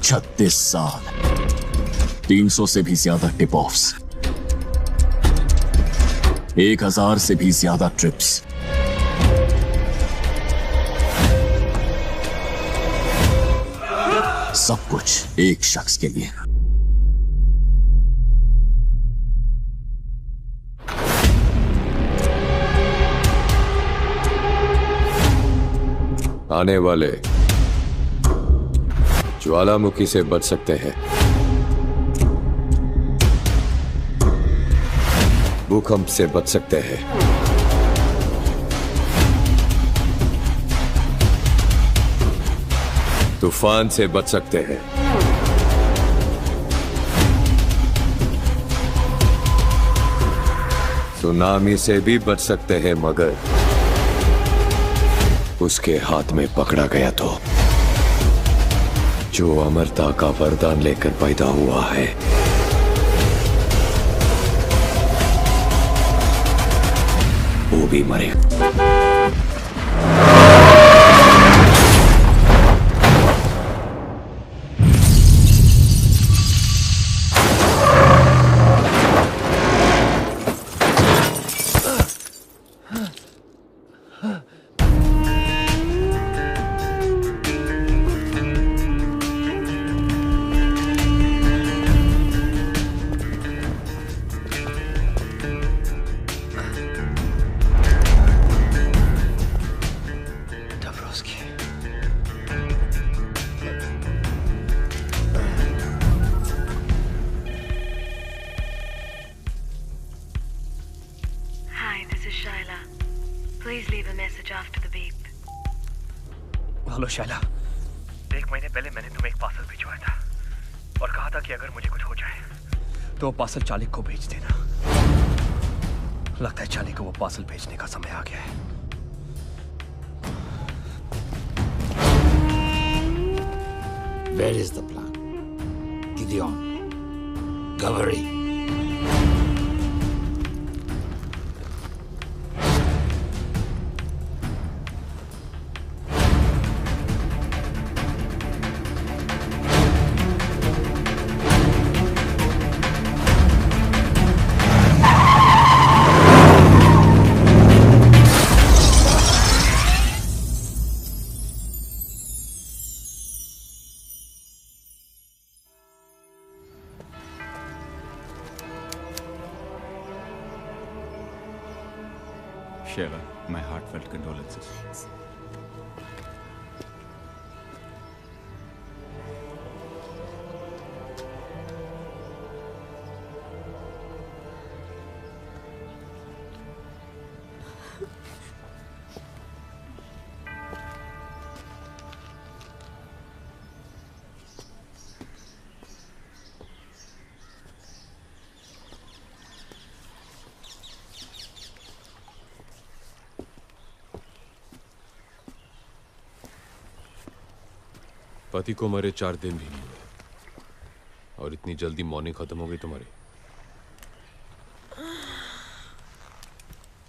36 साल, 300 से भी ज्यादा टिप ऑफ्स, 1000 से भी ज्यादा ट्रिप्स। सब कुछ एक शख्स के लिए। आने वाले ज्वालामुखी से बच सकते हैं, भूकंप से बच सकते हैं, तूफान से बच सकते हैं, सुनामी से भी बच सकते हैं, मगर उसके हाथ में पकड़ा गया तो जो अमरता का वरदान लेकर पैदा हुआ है, वो भी मरेगा। Please leave a message after the beep. Hello Shaila, 1 महीने पहले मैंने तुम्हें एक पार्सल भिजवाया था और कहा था कि अगर मुझे कुछ हो जाए तो पार्सल चालिक को भेज देना। लगता है चालिक को वो पार्सल भेजने का समय आ गया है। Where is the plan? Gideon, Gavari. Shayla, my heartfelt condolences. पति को मरे 4 दिन भी नहीं हुए और इतनी जल्दी मॉर्निंग खत्म हो गई तुम्हारी।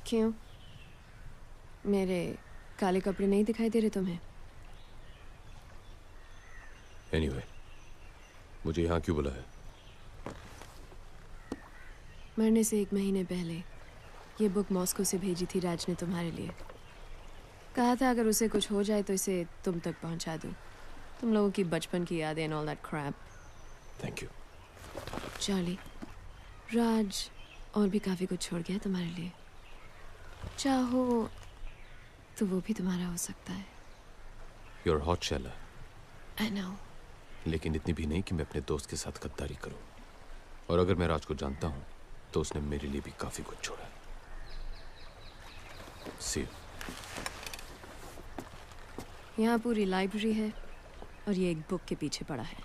क्यों? मेरे काले कपड़े नहीं दिखाई दे रहे तुम्हें? एनीवे, मुझे यहाँ क्यों बुलाया? मरने से 1 महीने पहले ये बुक मॉस्को से भेजी थी राज ने तुम्हारे लिए। कहा था अगर उसे कुछ हो जाए तो इसे तुम तक पहुंचा दूं। तुम लोगों की बचपन की यादें and all that crap. Thank you. Charlie, Raj और भी काफी कुछ छोड़ गया तुम्हारे लिए। चाहो तो वो भी तुम्हारा हो सकता है। You're hot, Shaila. I know। लेकिन इतनी भी नहीं कि मैं अपने दोस्त के साथ गद्दारी करूं। और अगर मैं राज को जानता हूं तो उसने मेरे लिए भी काफी कुछ छोड़ा है। See you। यहाँ पूरी लाइब्रेरी है और ये एक बुक के पीछे पड़ा है।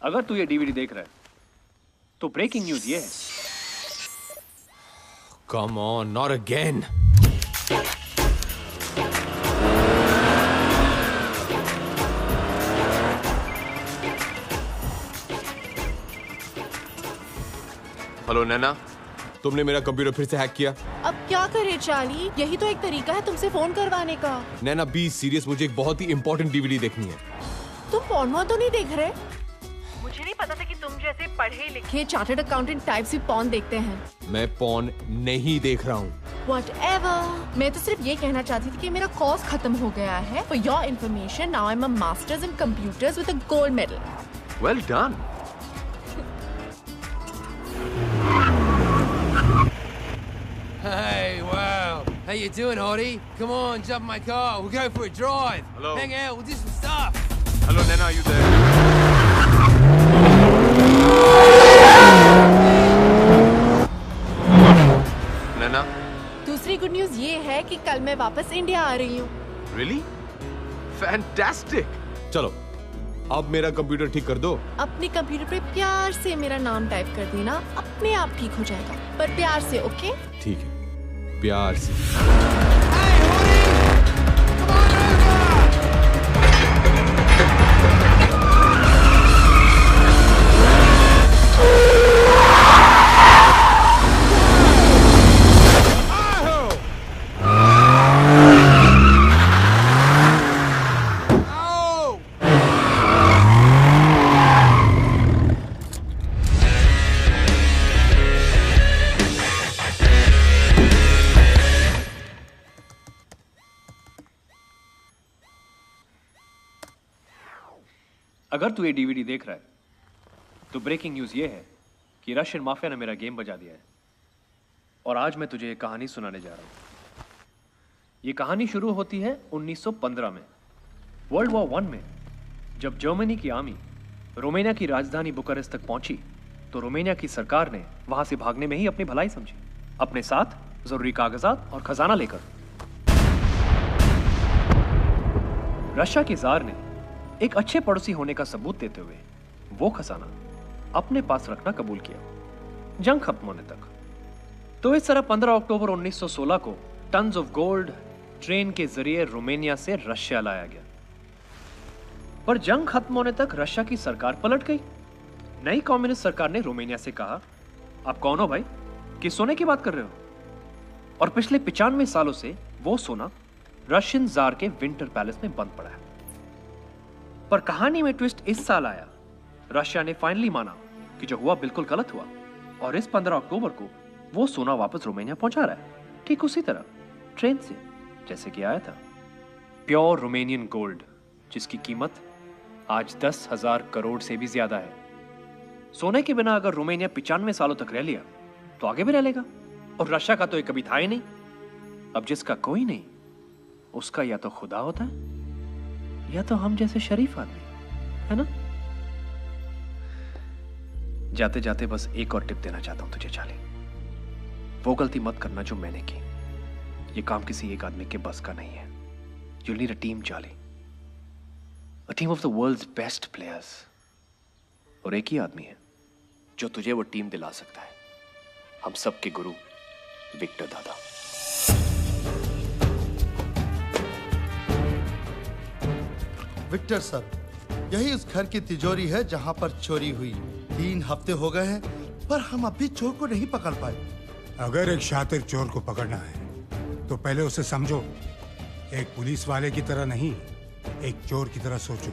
अगर तू ये डीवीडी देख रहा है तो ब्रेकिंग न्यूज ये है। Come on, not again. Hello Naina, तुमने मेरा कंप्यूटर फिर से हैक किया। अब क्या करे चार्ली, यही तो एक तरीका है तुमसे फोन करवाने का। नैना बी सीरियस, मुझे एक बहुत ही इंपॉर्टेंट डीवीडी देखनी है। तुम पॉर्न तो नहीं देख रहे? मुझे नहीं पता था कि तुम जैसे पढ़े लिखे चार्टर्ड अकाउंटेंट टाइप भी पॉर्न देखते हैं। मैं पॉर्न नहीं देख रहा हूँ। Whatever. मैं तो सिर्फ ये कहना चाहती थी कि मेरा कोर्स खत्म हो गया है। For your information, now I'm a master's in computers with a gold medal. Well done. Hey, wow. How you doing, Hottie? Come on, jump in my car. We'll go for a drive. Hello. Hang out, we'll do some stuff. Hello Nana, are you there? नैना, दूसरी good news ये है कि कल मैं वापस India आ रही हूँ। Really? Fantastic. चलो, अब मेरा कंप्यूटर ठीक कर दो। अपने कंप्यूटर पे प्यार से मेरा नाम टाइप कर देना, अपने आप ठीक हो जाएगा, पर प्यार से, ओके? ठीक है, प्यार से। अगर तू ये डीवीडी देख रहा है तो ब्रेकिंग न्यूज ये है कि रशियन माफिया ने मेरा गेम बजा दिया है और आज मैं तुझे एक कहानी सुनाने जा रहा हूं। ये कहानी शुरू होती है 1915 में, वर्ल्ड वॉर 1 में। जब जर्मनी की आर्मी रोमानिया की राजधानी बुखारेस्ट तक पहुंची तो रोमानिया की सरकार ने वहां से भागने में ही अपनी भलाई समझी, अपने साथ जरूरी कागजात और खजाना लेकर। रशिया के जार ने एक अच्छे पड़ोसी होने का सबूत देते हुए वो खजाना अपने पास रखना कबूल किया जंग खत्म होने तक। तो इस तरह 15 अक्टूबर 1916 को टन्स ऑफ गोल्ड ट्रेन के जरिए रोमानिया से रशिया लाया गया। पर जंग खत्म होने तक रशिया की सरकार पलट गई। नई कम्युनिस्ट सरकार ने रोमानिया से कहा, आप कौन हो भाई, किस सोने की बात कर रहे हो? और पिछले 95 सालों से वो सोना रशियन जार के विंटर पैलेस में बंद पड़ा है। पर कहानी में ट्विस्ट इस साल आया। रशिया ने फाइनली माना कि जो हुआ बिल्कुल गलत हुआ और इस 15 अक्टूबर को वो सोना वापस रोमानिया पहुंचा रहा है, ठीक उसी तरह ट्रेन से जैसे कि आया था। प्योर रोमानियन गोल्ड जिसकी कीमत आज 10,000 करोड़ से भी ज्यादा है। सोने के बिना अगर रोमानिया 95 सालों तक रह लिया तो आगे भी रह लेगा। और रशिया का तो ये कभी था ही नहीं। अब जिसका कोई नहीं उसका या तो खुदा होता है या तो हम जैसे शरीफ आदमी, है ना? जाते जाते बस एक और टिप देना चाहता हूं तुझे चार्ली। वो गलती मत करना जो मैंने की। ये काम किसी एक आदमी के बस का नहीं है। You'll need a team, Charlie. A team of the world's best players। और एक ही आदमी है जो तुझे वो टीम दिला सकता है। हम सब के गुरु विक्टर दादा। विक्टर सर, यही उस घर की तिजोरी है जहां पर चोरी हुई। 3 हफ्ते हो गए हैं पर हम अब भी चोर को नहीं पकड़ पाए। अगर एक शातिर चोर को पकड़ना है तो पहले उसे समझो। एक पुलिस वाले की तरह नहीं, एक चोर की तरह सोचो।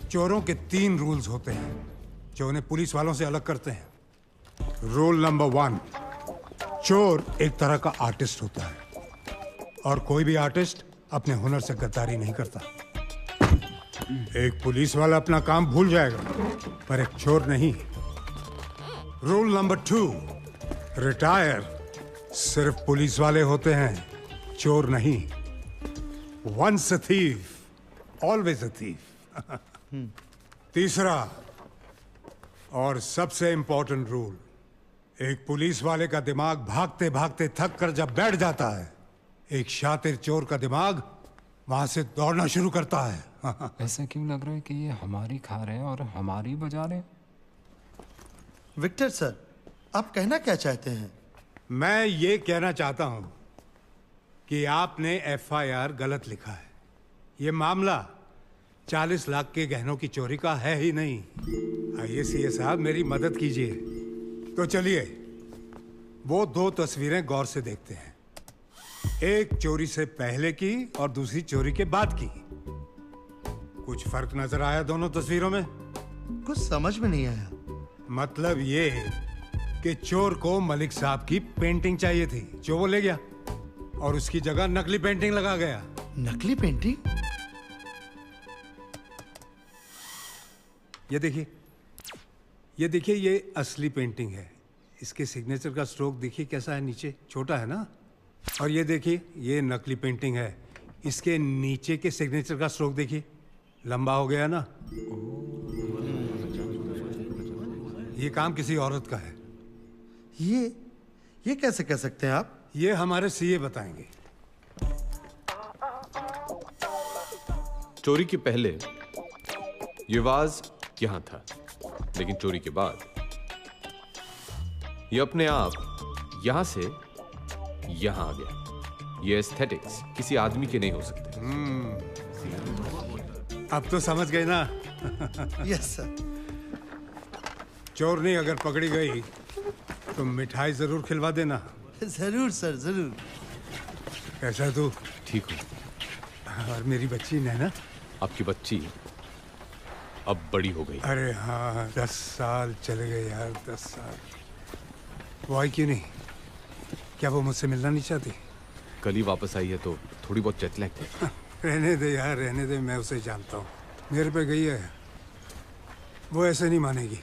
चोरों के 3 रूल्स होते हैं जो उन्हें पुलिस वालों से अलग करते हैं। रूल नंबर 1, चोर एक तरह का आर्टिस्ट होता है और कोई भी आर्टिस्ट अपने हुनर से गद्दारी नहीं करता। एक पुलिस वाला अपना काम भूल जाएगा पर एक चोर नहीं। रूल नंबर 2, रिटायर सिर्फ पुलिस वाले होते हैं, चोर नहीं। Once a thief, always a thief. तीसरा और सबसे इंपॉर्टेंट रूल, एक पुलिस वाले का दिमाग भागते भागते थक कर जब बैठ जाता है, एक शातिर चोर का दिमाग वहां से दौड़ना शुरू करता है। ऐसा क्यों लग रहा है कि ये हमारी खा रहे हैं और हमारी बजा रहे हैं? विक्टर सर, आप कहना क्या चाहते हैं? मैं ये कहना चाहता हूं कि आपने एफआईआर गलत लिखा है। ये मामला 40 लाख के गहनों की चोरी का है ही नहीं। आइए सीए साहब, मेरी मदद कीजिए। तो चलिए वो 2 तस्वीरें गौर से देखते हैं। एक चोरी से पहले की और दूसरी चोरी के बाद की। कुछ फर्क नजर आया दोनों तस्वीरों में? कुछ समझ में नहीं आया। मतलब ये कि चोर को मलिक साहब की पेंटिंग चाहिए थी, जो वो ले गया और उसकी जगह नकली पेंटिंग लगा गया। नकली पेंटिंग? ये देखिए, ये असली पेंटिंग है। इसके सिग्नेचर का स्ट्रोक देखिए कैसा है, नीचे छोटा है ना। और ये देखिए, ये नकली पेंटिंग है। इसके नीचे के सिग्नेचर का स्ट्रोक देखिए, लंबा हो गया ना। ये काम किसी औरत का है। ये कैसे कह सकते हैं आप? ये हमारे सीए बताएंगे। चोरी के पहले ये वाज यहां था, लेकिन चोरी के बाद ये अपने आप यहां से यहां आ गया। ये एस्थेटिक्स किसी आदमी के नहीं हो सकते। अब तो समझ गए ना? Yes sir. चोरनी अगर पकड़ी गई तो मिठाई जरूर खिलवा देना। जरूर सर, जरूर। कैसा है तू? ठीक हूँ। और मेरी बच्ची नैना? आपकी बच्ची अब बड़ी हो गई। अरे हाँ, 10 साल चले गए यार, 10 साल। वो आई क्यों नहीं? क्या वो मुझसे मिलना नहीं चाहती? कल ही वापस आई है तो थोड़ी बहुत जेट लैग है। रहने दे यार, रहने दे। मैं उसे जानता हूँ, मेरे पे गई है। वो ऐसे नहीं मानेगी।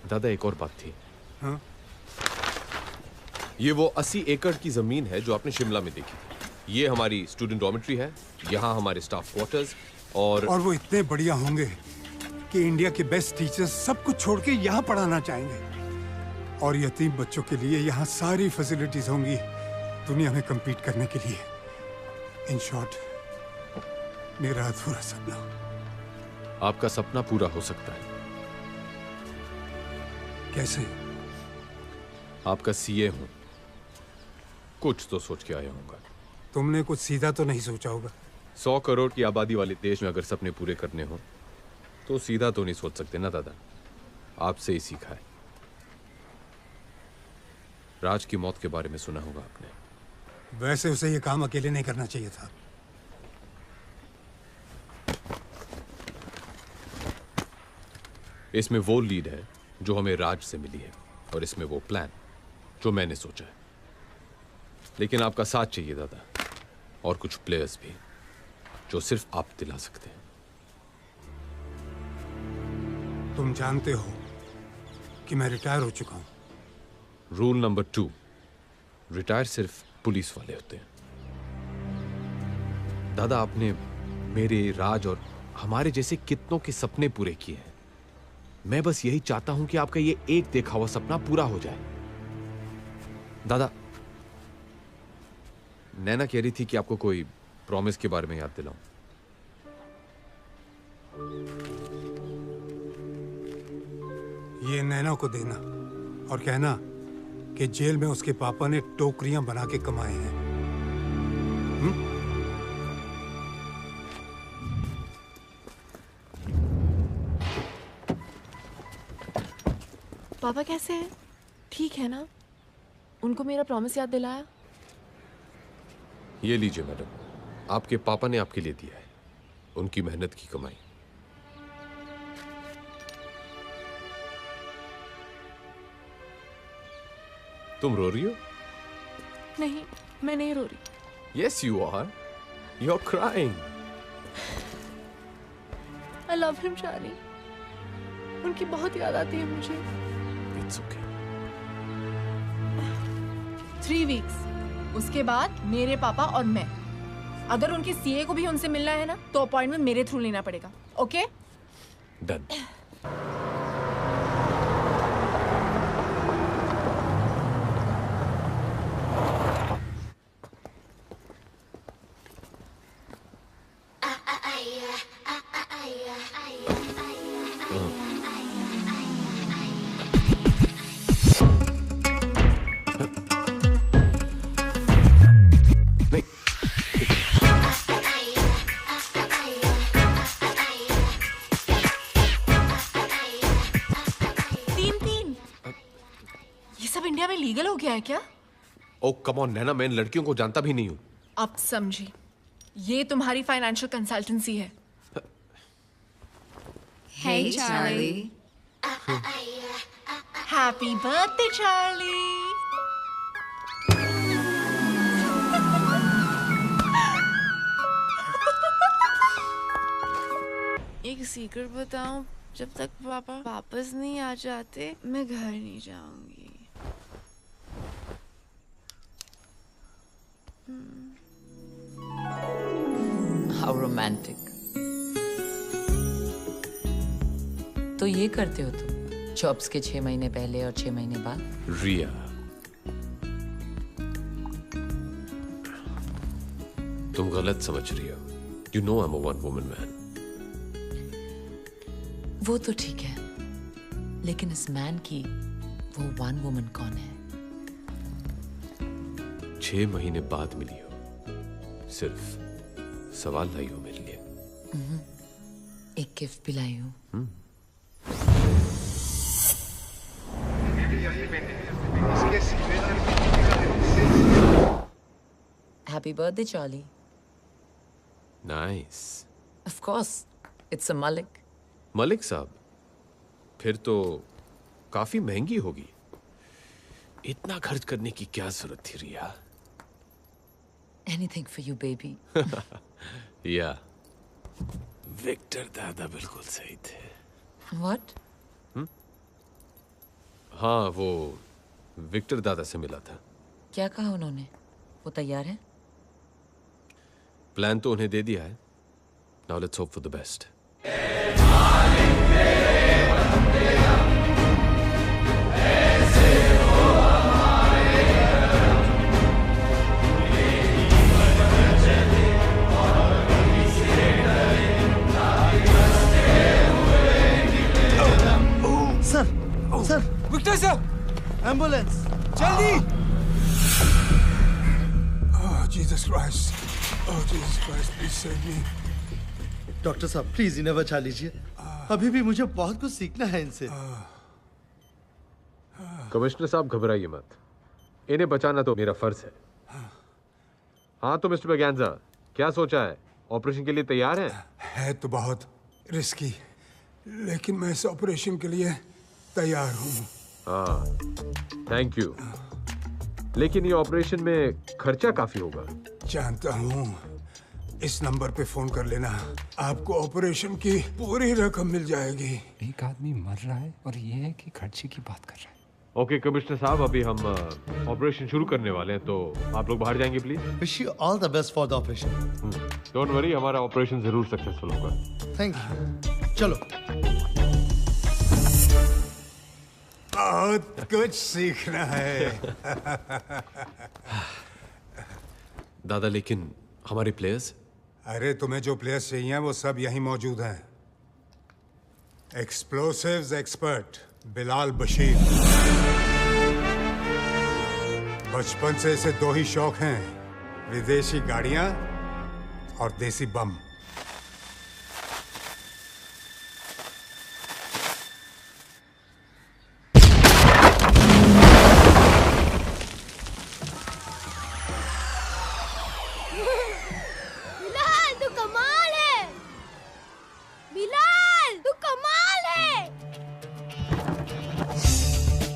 दादा, एक और बात थी। हाँ? ये वो 80 एकड़ की जमीन है जो आपने शिमला में देखी थी। ये हमारी स्टूडेंट डॉर्मेट्री है, यहाँ हमारे स्टाफ क्वार्टर्स। और वो इतने बढ़िया होंगे कि इंडिया के बेस्ट टीचर्स सब कुछ छोड़ के यहाँ पढ़ाना चाहेंगे। और यतीम बच्चों के लिए यहाँ सारी फैसिलिटीज होंगी दुनिया में compete करने के लिए। इन शॉर्ट, मेरा अधूरा सपना। आपका सपना पूरा हो सकता है। कैसे? आपका सीए हूं, कुछ तो सोच के आया हूंगा। तुमने कुछ सीधा तो नहीं सोचा होगा। 100 करोड़ की आबादी वाले देश में अगर सपने पूरे करने हो तो सीधा तो नहीं सोच सकते ना दादा। आपसे ही सीखा है। राज की मौत के बारे में सुना होगा आपने। वैसे उसे ये काम अकेले नहीं करना चाहिए था। इसमें वो लीड है जो हमें राज से मिली है, और इसमें वो प्लान जो मैंने सोचा है। लेकिन आपका साथ चाहिए दादा, और कुछ प्लेयर्स भी जो सिर्फ आप दिला सकते हैं। तुम जानते हो कि मैं रिटायर हो चुका हूं। रूल नंबर 2, रिटायर सिर्फ पुलिस वाले होते हैं। दादा, आपने मेरे, राज और हमारे जैसे कितनों के सपने पूरे किए हैं। मैं बस यही चाहता हूं कि आपका ये एक देखा हुआ सपना पूरा हो जाए। दादा, नैना कह रही थी कि आपको कोई प्रॉमिस के बारे में याद दिलाऊं। ये नैना को देना और कहना कि जेल में उसके पापा ने टोकरियां बना के कमाए हैं। पापा कैसे हैं? ठीक है ना? उनको मेरा प्रॉमिस याद दिलाया? ये लीजिए मैडम, आपके पापा ने आपके लिए दिया है, उनकी मेहनत की कमाई। तुम रो रही हो? नहीं, मैं नहीं रो रही। Yes, you are. You're crying. I love him, शानी। उनकी बहुत याद आती है मुझे। It's okay. 3 weeks, उसके बाद मेरे पापा और मैं। अगर उनके सीए को भी उनसे मिलना है ना, तो अपॉइंटमेंट मेरे थ्रू लेना पड़ेगा। ओके? Done. लीगल हो गया है क्या? ओ कम ऑन नैना, मैं इन लड़कियों को जानता भी नहीं हूँ। अब समझी, ये तुम्हारी फाइनेंशियल कंसल्टेंसी है। Hey, Charlie. Happy birthday, Charlie. एक सीक्रेट बताऊं, जब तक पापा वापस नहीं आ जाते मैं घर नहीं जाऊंगी। How romantic. तो ये करते हो तुम जॉब्स के 6 महीने पहले और 6 महीने बाद? रिया, तुम गलत समझ रही हो। You know I'm a one woman man. वो तो ठीक है, लेकिन इस मैन की वो वन वुमन कौन है? 6 महीने बाद मिली हो, सिर्फ सवाल लाई हो मेरे लिए। एक गिफ्ट भी लाई हूँ। Happy birthday, Charlie. Nice. Of course, it's a Malik. Malik साहब, फिर तो काफी महंगी होगी। इतना खर्च करने की क्या जरूरत थी रिया? Anything for you, baby. या विक्टर दादा बिल्कुल सही थे। What? हाँ, वो विक्टर दादा से मिला था। क्या कहा उन्होंने? वो तैयार है? प्लान तो उन्हें दे दिया है। Now let's hope for the best. Sir, Victor sir, ambulance जल्दी! Oh, Jesus Christ. Oh, Jesus Christ, please save me. Doctor साहब प्लीज इन्हें बचा लीजिए। अभी भी मुझे बहुत कुछ सीखना है इनसे। कमिश्नर साहब घबराइए मत, इन्हें बचाना तो मेरा फर्ज है। हाँ तो मिस्टर बगैंजा, क्या सोचा है? ऑपरेशन के लिए तैयार हैं? है तो बहुत रिस्की, लेकिन मैं इस ऑपरेशन के लिए तैयार हूँ। हाँ, थैंक यू। लेकिन ये ऑपरेशन में खर्चा काफी होगा। जानता हूँ, इस नंबर पे फोन कर लेना, आपको ऑपरेशन की पूरी रकम मिल जाएगी। एक आदमी मर रहा है और ये है कि खर्चे की बात कर रहा है। ओके कमिश्नर साहब, अभी हम ऑपरेशन शुरू करने वाले हैं, तो आप लोग बाहर जाएंगे please. Wish you all the best for the operation. Don't worry, हमारा ऑपरेशन जरूर सक्सेसफुल होगा। Thank you. चलो। बहुत कुछ सीखना है। दादा, लेकिन हमारे प्लेयर्स? अरे तुम्हें जो प्लेयर्स चाहिए वो सब यहीं मौजूद हैं। Explosives expert Bilal Bashir. बचपन से इसे 2 ही शौक हैं, विदेशी गाड़ियां और देसी बम।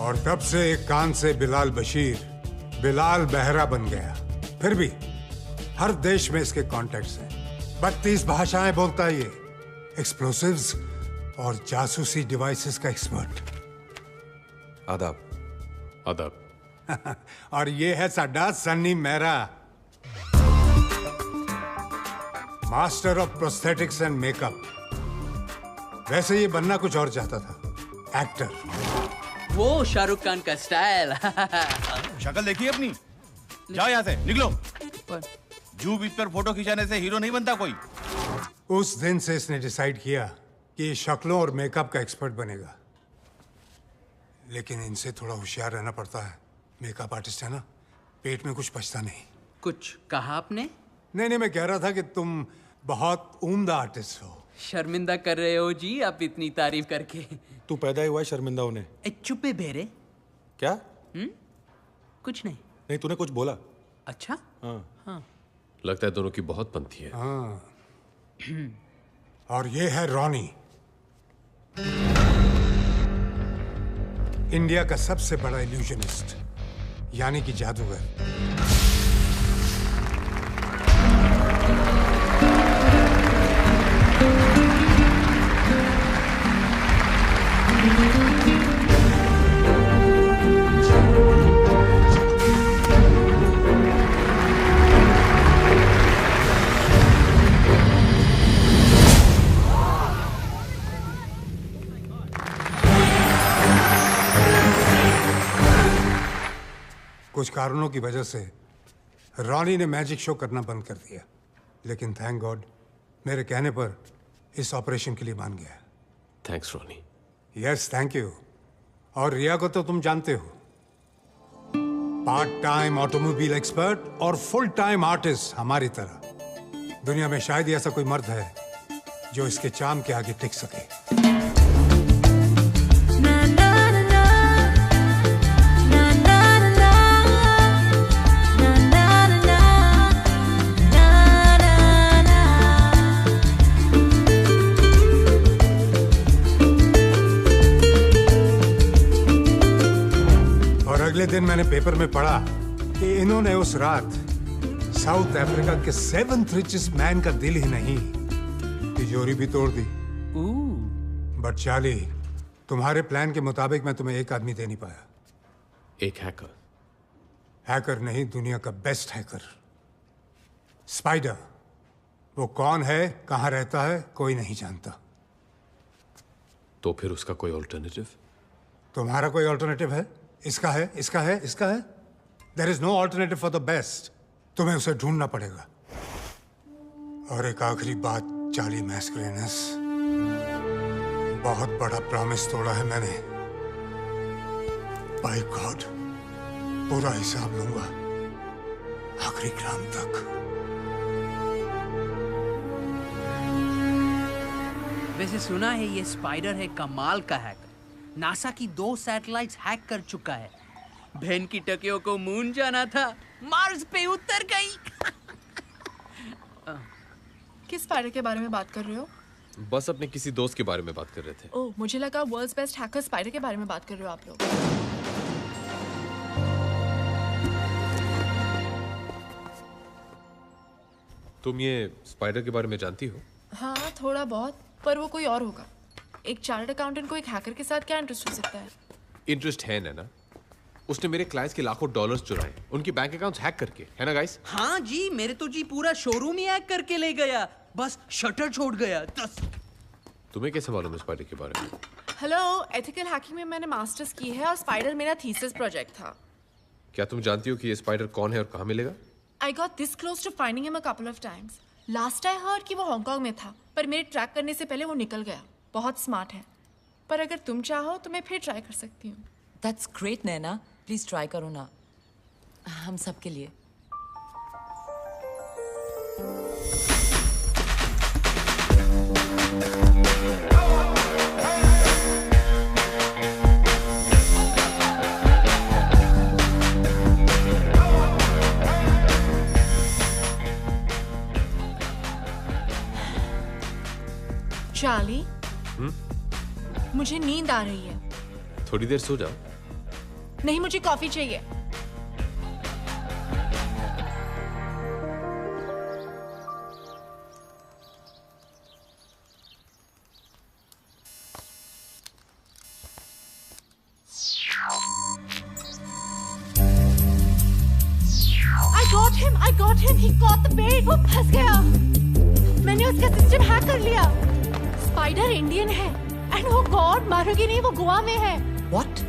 और तब से एक कान से बिलाल बशीर बिलाल बहरा बन गया। फिर भी हर देश में इसके कॉन्टैक्ट्स हैं। 32 भाषाएं बोलता है ये। एक्सप्लोसिव्स और जासूसी डिवाइसेस का एक्सपर्ट। आदाब। आदाब। और ये है साडा Sunny Mehra, master of prosthetics and makeup. वैसे ये बनना कुछ और चाहता था, एक्टर। वो शाहरुख खान का स्टाइल। शक्ल देखिए अपनी। जाओ यहाँ से, निकलो। जू बीच पर फोटो खिंचाने से हीरो नहीं बनता कोई। उस दिन से इसने डिसाइड किया कि ये शक्लों और मेकअप का एक्सपर्ट बनेगा। लेकिन इनसे थोड़ा होशियार रहना पड़ता है। मेकअप आर्टिस्ट है ना, पेट में कुछ बचता नहीं। कुछ कहा आपने? नहीं, मैं कह रहा था कि तुम बहुत उम्दा आर्टिस्ट हो। शर्मिंदा कर रहे हो जी आप इतनी तारीफ करके। तू पैदा ही हुआ है शर्मिंदा होने। चुप्पे बेरे। क्या? कुछ नहीं। नहीं, तूने कुछ बोला। अच्छा? हाँ। लगता है दोनों की बहुत बनती है। हाँ। और ये है रॉनी, इंडिया का सबसे बड़ा इल्यूजनिस्ट, यानी कि जादूगर। कुछ कारणों की वजह से रॉनी ने मैजिक शो करना बंद कर दिया, लेकिन थैंक गॉड मेरे कहने पर इस ऑपरेशन के लिए मान गया। Thanks Ronnie. Yes, thank you. और रिया को तो तुम जानते हो, पार्ट टाइम ऑटोमोबाइल एक्सपर्ट और फुल टाइम आर्टिस्ट हमारी तरह। दुनिया में शायद ही ऐसा कोई मर्द है जो इसके चार्म के आगे टिक सके। अगले दिन मैंने पेपर में पढ़ा कि इन्होंने उस रात साउथ अफ्रीका के 7th richest मैन का दिल ही नहीं, तिजोरी भी तोड़ दी। बट चार्ली, तुम्हारे प्लान के मुताबिक मैं तुम्हें एक आदमी दे नहीं पाया। एक हैकर? हैकर नहीं, दुनिया का बेस्ट हैकर, स्पाइडर। वो कौन है, कहां रहता है, कोई नहीं जानता। तो फिर उसका कोई ऑल्टरनेटिव? तुम्हारा कोई ऑल्टरनेटिव है? इसका है, इसका है, इसका है। There is no alternative for the best. तुम्हें उसे ढूंढना पड़ेगा। और एक आखिरी बात चार्ली मैस्करेनस, बहुत बड़ा प्रॉमिस तोड़ा है मैंने। बाय गॉड, पूरा हिसाब लूंगा आखिरी ग्राम तक। वैसे सुना है ये स्पाइडर है कमाल का हैकर। नासा की 2 सैटेलाइट्स हैक कर चुका है। बहन की टकियों को मून जाना था, मार्स पे उतर गई। किस स्पाइडर के बारे में बात कर रहे हो? बस अपने किसी दोस्त के बारे में बात कर रहे थे। ओह, मुझे लगा वर्ल्ड्स बेस्ट हैकर स्पाइडर के बारे में बात कर रहे हो आप लोग। तुम ये स्पाइडर के बारे में जानती हो? हाँ, थोड़ा बहुत, पर वो कोई और होगा। एक चार्टर्ड अकाउंटेंट को एक हैकर के साथ क्या इंटरेस्ट हो सकता है? इंटरेस्ट है ना? उसने मेरे क्लाइंट्स के लाखों डॉलर्स चुराए, उनकी बैंक अकाउंट्स हैक करके, है ना गाइस? हाँ जी, मेरे तो जी पूरा शोरूम ही हैक करके ले गया, बस शटर छोड़ गया। तुम्हें कैसे मालूम है स्पाइडर के बारे में? हेलो, एथिकल हैकिंग में मैंने मास्टर्स की है और स्पाइडर मेरा थीसिस प्रोजेक्ट था। क्या तुम जानती हो कि ये स्पाइडर कौन है और कहाँ मिलेगा? I got this close to finding him a couple of times. Last I heard कि वो हांगकांग में था, पर मेरे ट्रैक करने से पहले वो निकल गया। बहुत स्मार्ट है, पर अगर तुम चाहो तो मैं फिर ट्राई कर सकती हूँ। That's great, Naina. Please try करो ना, हम सब के लिए। चार्ली, मुझे नींद आ रही है। थोड़ी देर सो जाओ। नहीं, मुझे कॉफी चाहिए। I got him. He caught the bait. वो फंस गया। मैंने उसका सिस्टम हैक कर लिया। स्पाइडर इंडियन है, एंड वो गॉड मारोगी नहीं, वो गोवा में है। What?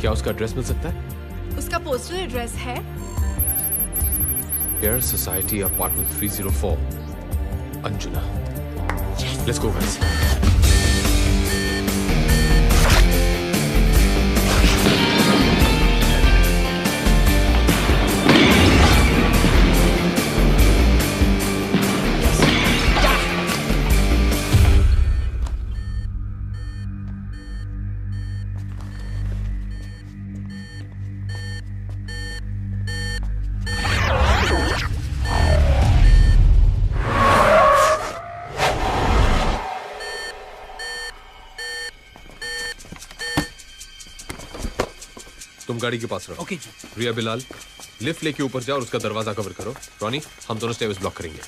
क्या उसका एड्रेस मिल सकता है? उसका पोस्टल एड्रेस है air society apartment 304 Anjuna. Let's go guys. तुम गाड़ी के पास रहो। ओके। रिया बिलाल, लिफ्ट लेके ऊपर जाओ और उसका दरवाजा कवर करो। रॉनी, हम दोनों स्टेयर्स ब्लॉक करेंगे।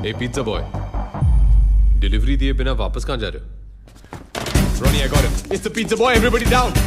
ए पिज्जा बॉय, डिलीवरी दिए बिना वापस कहां जा रहे हो? Ronnie, I got him. It's the pizza boy. Everybody down.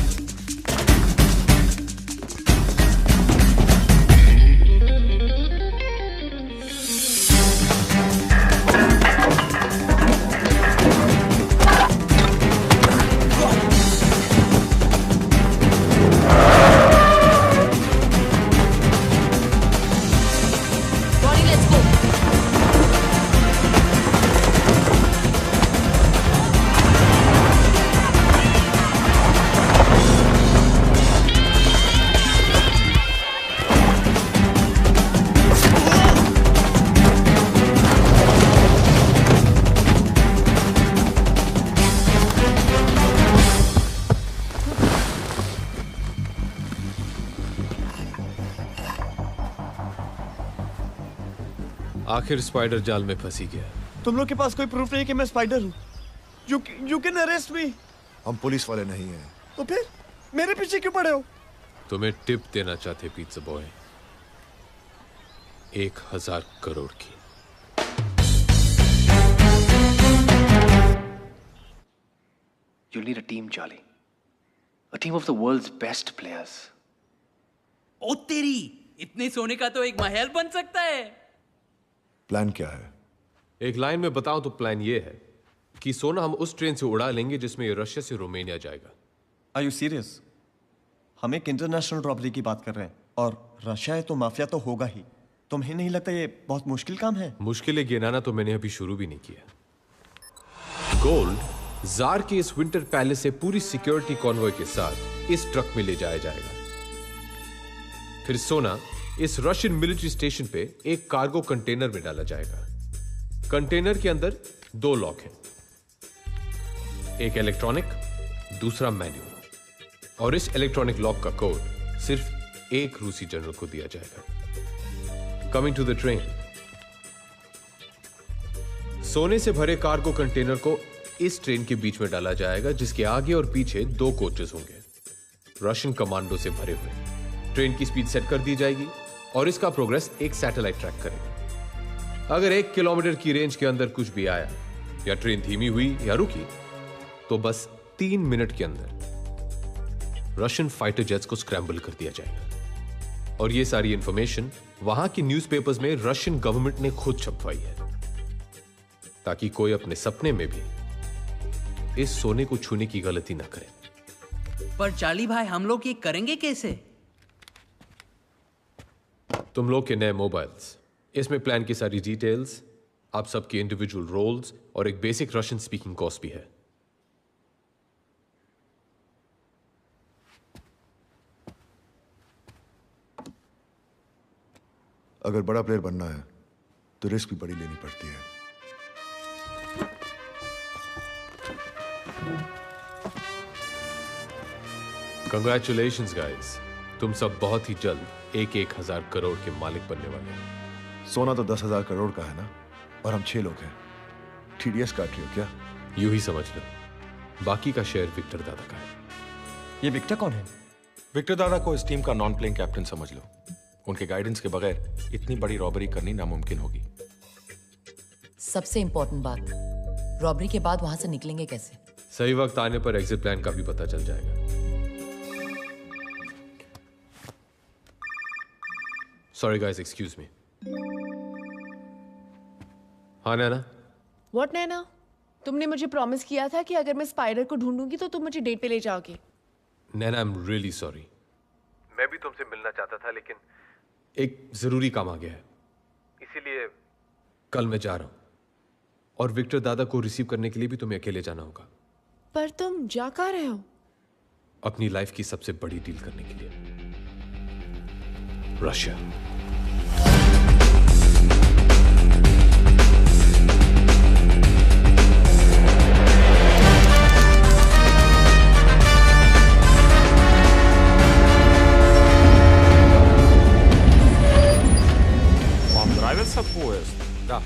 आखिर स्पाइडर जाल में फंसी गया। तुम लोग के पास कोई प्रूफ नहीं कि मैं स्पाइडर हूँ? You can arrest me. हम पुलिस वाले नहीं हैं। तो फिर मेरे पीछे क्यों पड़े हो? तुम्हें टिप देना चाहते पिज्जा बॉय, 1000 करोड़ की। You'll need a team, Charlie. A team of the world's best players. ओ तेरी, इतने सोने का तो एक महल बन सकता है। प्लान क्या है? एक लाइन में बताऊं तो प्लान ये है कि सोना हम उस ट्रेन से उड़ा लेंगे जिसमें ये रशिया से रोमानिया जाएगा। Are you serious? हम एक इंटरनेशनल रॉबरी की बात कर रहे हैं और रशिया है तो माफिया तो होगा ही। तुम्हें नहीं लगता ये बहुत मुश्किल काम है? मुश्किलें गिनाना तो मैंने अभी शुरू भी नहीं किया। गोल्ड जार के इस विंटर पैलेस से पूरी सिक्योरिटी कॉन्वॉय के साथ इस ट्रक में ले जाया जाएगा। फिर सोना इस रशियन मिलिट्री स्टेशन पे एक कार्गो कंटेनर में डाला जाएगा। कंटेनर के अंदर 2 लॉक हैं, एक इलेक्ट्रॉनिक, दूसरा मैनुअल। और इस इलेक्ट्रॉनिक लॉक का कोड सिर्फ एक रूसी जनरल को दिया जाएगा। कमिंग टू द ट्रेन, सोने से भरे कार्गो कंटेनर को इस ट्रेन के बीच में डाला जाएगा, जिसके आगे और पीछे 2 कोचेस होंगे रशियन कमांडो से भरे हुए। ट्रेन की स्पीड सेट कर दी जाएगी और इसका प्रोग्रेस एक सैटेलाइट ट्रैक करेगा। अगर 1 किलोमीटर की रेंज के अंदर कुछ भी आया या ट्रेन धीमी हुई या रुकी तो बस 3 मिनट के अंदर रशियन फाइटर जेट्स को स्क्रैम्बल कर दिया जाएगा। और यह सारी इंफॉर्मेशन वहां की न्यूज़पेपर्स में रशियन गवर्नमेंट ने खुद छपवाई है, ताकि कोई अपने सपने में भी इस सोने को छूने की गलती ना करे। पर चार्ली भाई, हम लोग ये करेंगे कैसे? तुम लोग के नए मोबाइल्स, इसमें प्लान की सारी डिटेल्स, आप सबके इंडिविजुअल रोल्स और एक बेसिक रशियन स्पीकिंग कोर्स भी है। अगर बड़ा प्लेयर बनना है तो रिस्क भी बड़ी लेनी पड़ती है। कंग्रेचुलेशंस गाइस, तुम सब बहुत ही जल्द 1,000 करोड़ के मालिक बनने वाले हैं। सोना तो 10,000 करोड़ का है ना, और हम 6 लोग हैं। TDS काट रही हो क्या? यूं ही समझ लो, बाकी का शेयर विक्टर दादा का है। ये विक्टर कौन है? विक्टर दादा को इस टीम का नॉन प्लेइंग कैप्टन समझ लो। उनके गाइडेंस के बगैर इतनी बड़ी रॉबरी करनी नामुमकिन होगी। सबसे इंपॉर्टेंट बात, रॉबरी के बाद वहां से निकलेंगे कैसे? सही वक्त आने पर एग्जिट प्लान का भी पता चल जाएगा। Sorry guys, excuse me. हाँ नैना? व्हाट नैना? तुमने मुझे प्रॉमिस किया था कि अगर मैं स्पाइडर को ढूंढूंगी तो तुम मुझे डेट पे ले जाओगे। नैना, आई एम रियली सॉरी। मैं भी तुमसे मिलना चाहता था, लेकिन एक जरूरी काम आ गया है, इसीलिए कल मैं जा रहा हूं। और विक्टर दादा को रिसीव करने के लिए भी तुम्हें अकेले जाना होगा। पर तुम जा कहाँ रहे हो? अपनी लाइफ की सबसे बड़ी डील करने के लिए, रशिया। Da,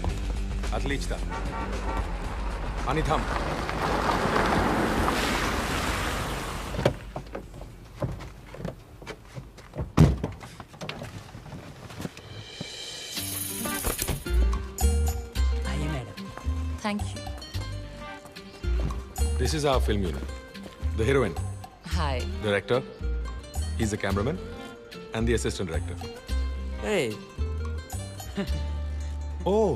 отлично. Они там. आइए madam. Thank you. This is our film unit. The heroine, Hi. director, he's the cameraman, and the assistant director. Hey. Oh,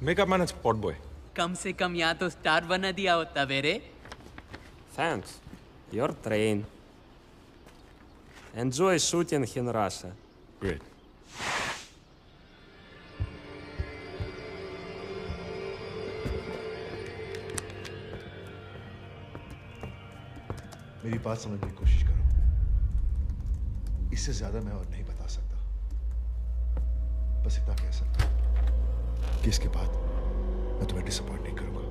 makeup man and spot boy. कम से कम यहाँ तो स्टार बना दिया होता बेरे। Thanks. Your train. Enjoy shooting in Russia. Great. मेरी बात समझने की कोशिश करो। इससे ज्यादा मैं और नहीं बता सकता। बस इतना कह सकता हूं कि इसके बाद मैं तुम्हें डिसअपॉइंट नहीं करूंगा।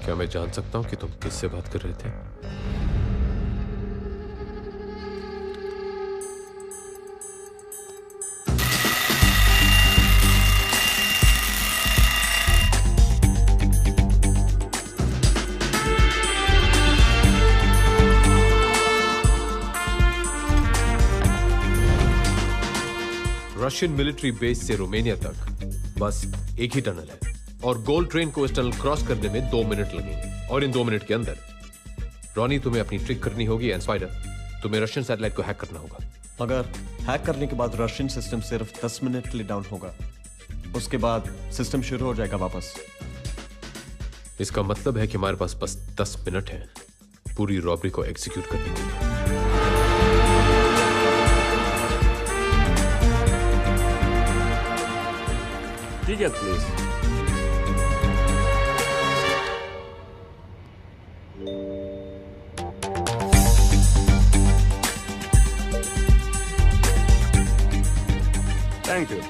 क्या मैं जान सकता हूं कि तुम किससे बात कर रहे थे? रशियन मिलिट्री बेस से रोमानिया तक बस एक ही टनल है और गोल्ड ट्रेन को इस टनल क्रॉस करने में 2 मिनट लगेंगे और इन 2 मिनट के अंदर रॉनी तुम्हें अपनी ट्रिक करनी होगी एंड स्पाइडर तुम्हें रशियन सैटेलाइट को हैक करना होगा। अगर हैक करने के बाद रशियन सिस्टम सिर्फ 10 मिनट के लिए डाउन होगा, उसके बाद सिस्टम शुरू हो जाएगा वापस। इसका मतलब है कि हमारे पास बस 10 मिनट है पूरी रॉबरी को एग्जीक्यूट करने के लिए। Ticket, please. Thank you.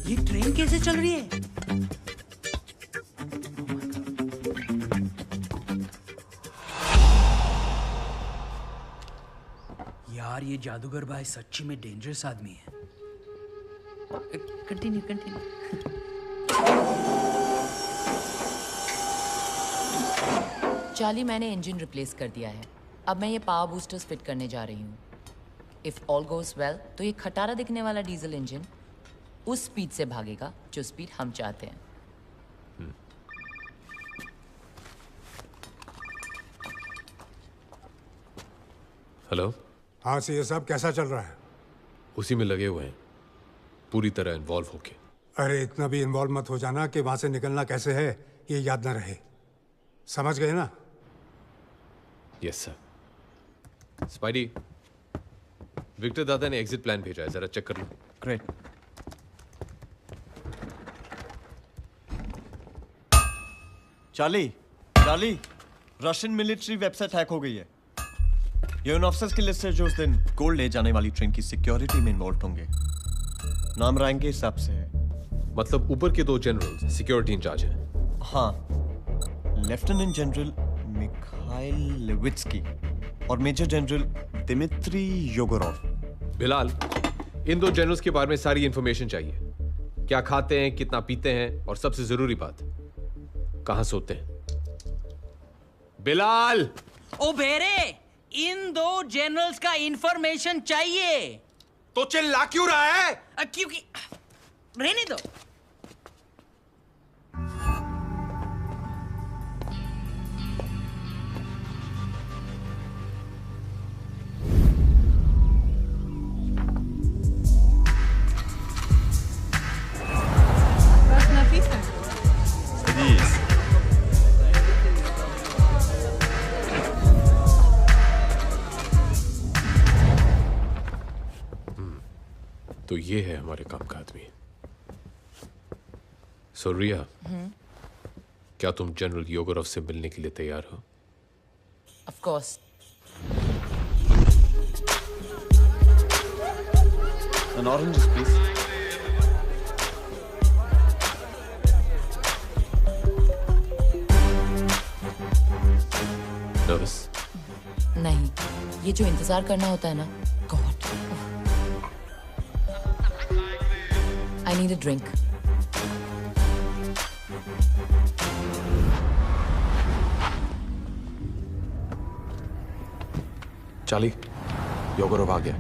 ये ट्रेन कैसे चल रही है? यार ये जादूगर भाई सच्ची में डेंजरस आदमी है। Continue continue. चार्ली, मैंने इंजन रिप्लेस कर दिया है। अब मैं ये पावर बूस्टर्स फिट करने जा रही हूँ। इफ ऑल गोस वेल तो ये खटारा दिखने वाला डीजल इंजन उस स्पीड से भागेगा जो स्पीड हम चाहते हैं। हेलो। हाँ से ये सब कैसा चल रहा है? उसी में लगे हुए हैं पूरी तरह इन्वॉल्व होके। अरे इतना भी इन्वॉल्व मत हो जाना कि वहां से निकलना कैसे है ये याद ना रहे। समझ गए ना? Yes sir. स्पाइडी, विक्टर दादा ने एग्जिट प्लान भेजा है, जरा चेक कर लो। Great. Charlie, Russian military website hack हो गई है। ये उन ऑफिसर्स की लिस्ट है जो उस दिन गोल्ड ले जाने वाली ट्रेन की सिक्योरिटी में इन्वॉल्व होंगे। नाम रैंक के हिसाब से है। मतलब ऊपर के 2 जनरल सिक्योरिटी इंचार्ज हैं। हाँ, लेफ्टिनेंट जनरल मिखाइल लेविट्स्की और मेजर जनरल दिमित्री योगोरोव। बिलाल, इन 2 जनरल्स के बारे में सारी इंफॉर्मेशन चाहिए। क्या खाते हैं, कितना पीते हैं और सबसे जरूरी बात, कहां सोते हैं। बिलाल! ओ बेरे, इन 2 जनरल्स का इंफॉर्मेशन चाहिए। तो चिल्ला क्यों रहा है? क्योंकि रहने दो। तो ये है हमारे काम का आदमी। सो रिया, क्या तुम जनरल योगोरोव से मिलने के लिए तैयार हो? Of course. An orange, please. Nervous? नहीं, ये जो इंतजार करना होता है ना, God. I need a drink. Charlie, Yegorov आ गया।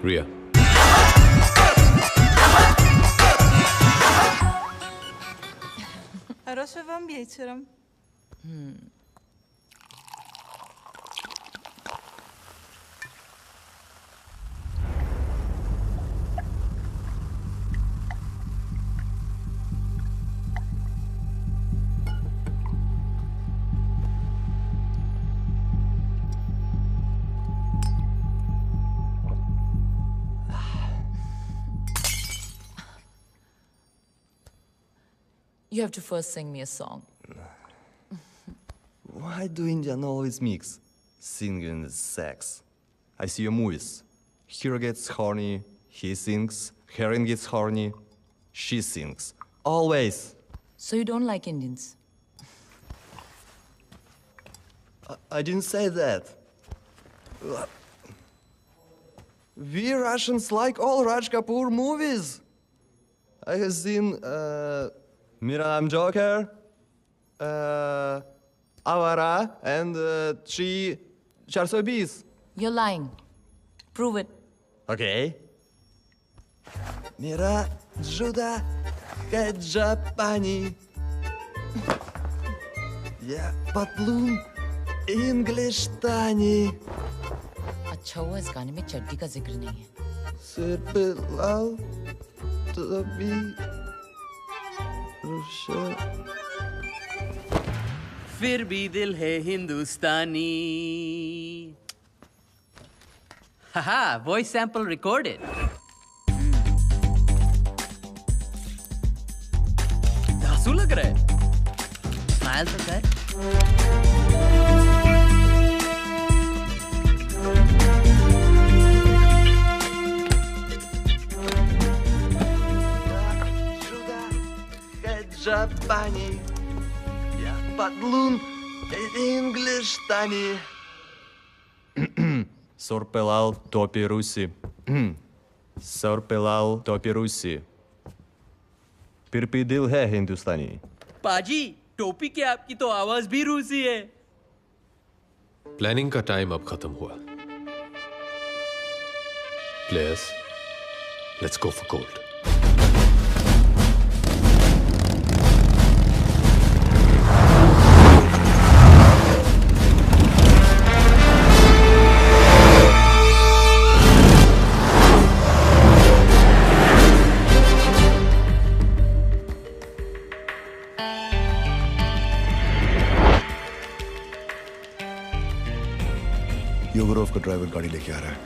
Ria. Хорошего вам вечера. You have to first sing me a song. Why do Indian always mix singing and sex? I see your movies. Hero gets horny, he sings. Heroine gets horny, she sings. Always. So you don't like Indians? I didn't say that. We Russians like all Raj Kapoor movies. I have seen Mera Naam Joker, Avara, and 420. You're lying. Prove it. Okay. Mera Juda Kajapani. Yeah, Patlun English Tani. अच्छा हुआ इस गाने में चड्डी का जिक्र नहीं है। Sir Bilal to be Russia. फिर भी दिल है हिंदुस्तानी। हाहा, वॉइस सैंपल रिकॉर्डेड। धांसू लग रहा है। स्माइल तो कर। Japani, yeah, Patlun English Tani. Sor pelal topi Rusi. Sor pelal topi Rusi. फिर भी दिल है हिंदुस्तानी। पाजी, टोपी के आपकी तो आवाज भी रूसी है। प्लानिंग का टाइम अब खत्म हुआ। Players, let's go for gold. Yegorov का ड्राइवर गाड़ी लेके आ रहा है।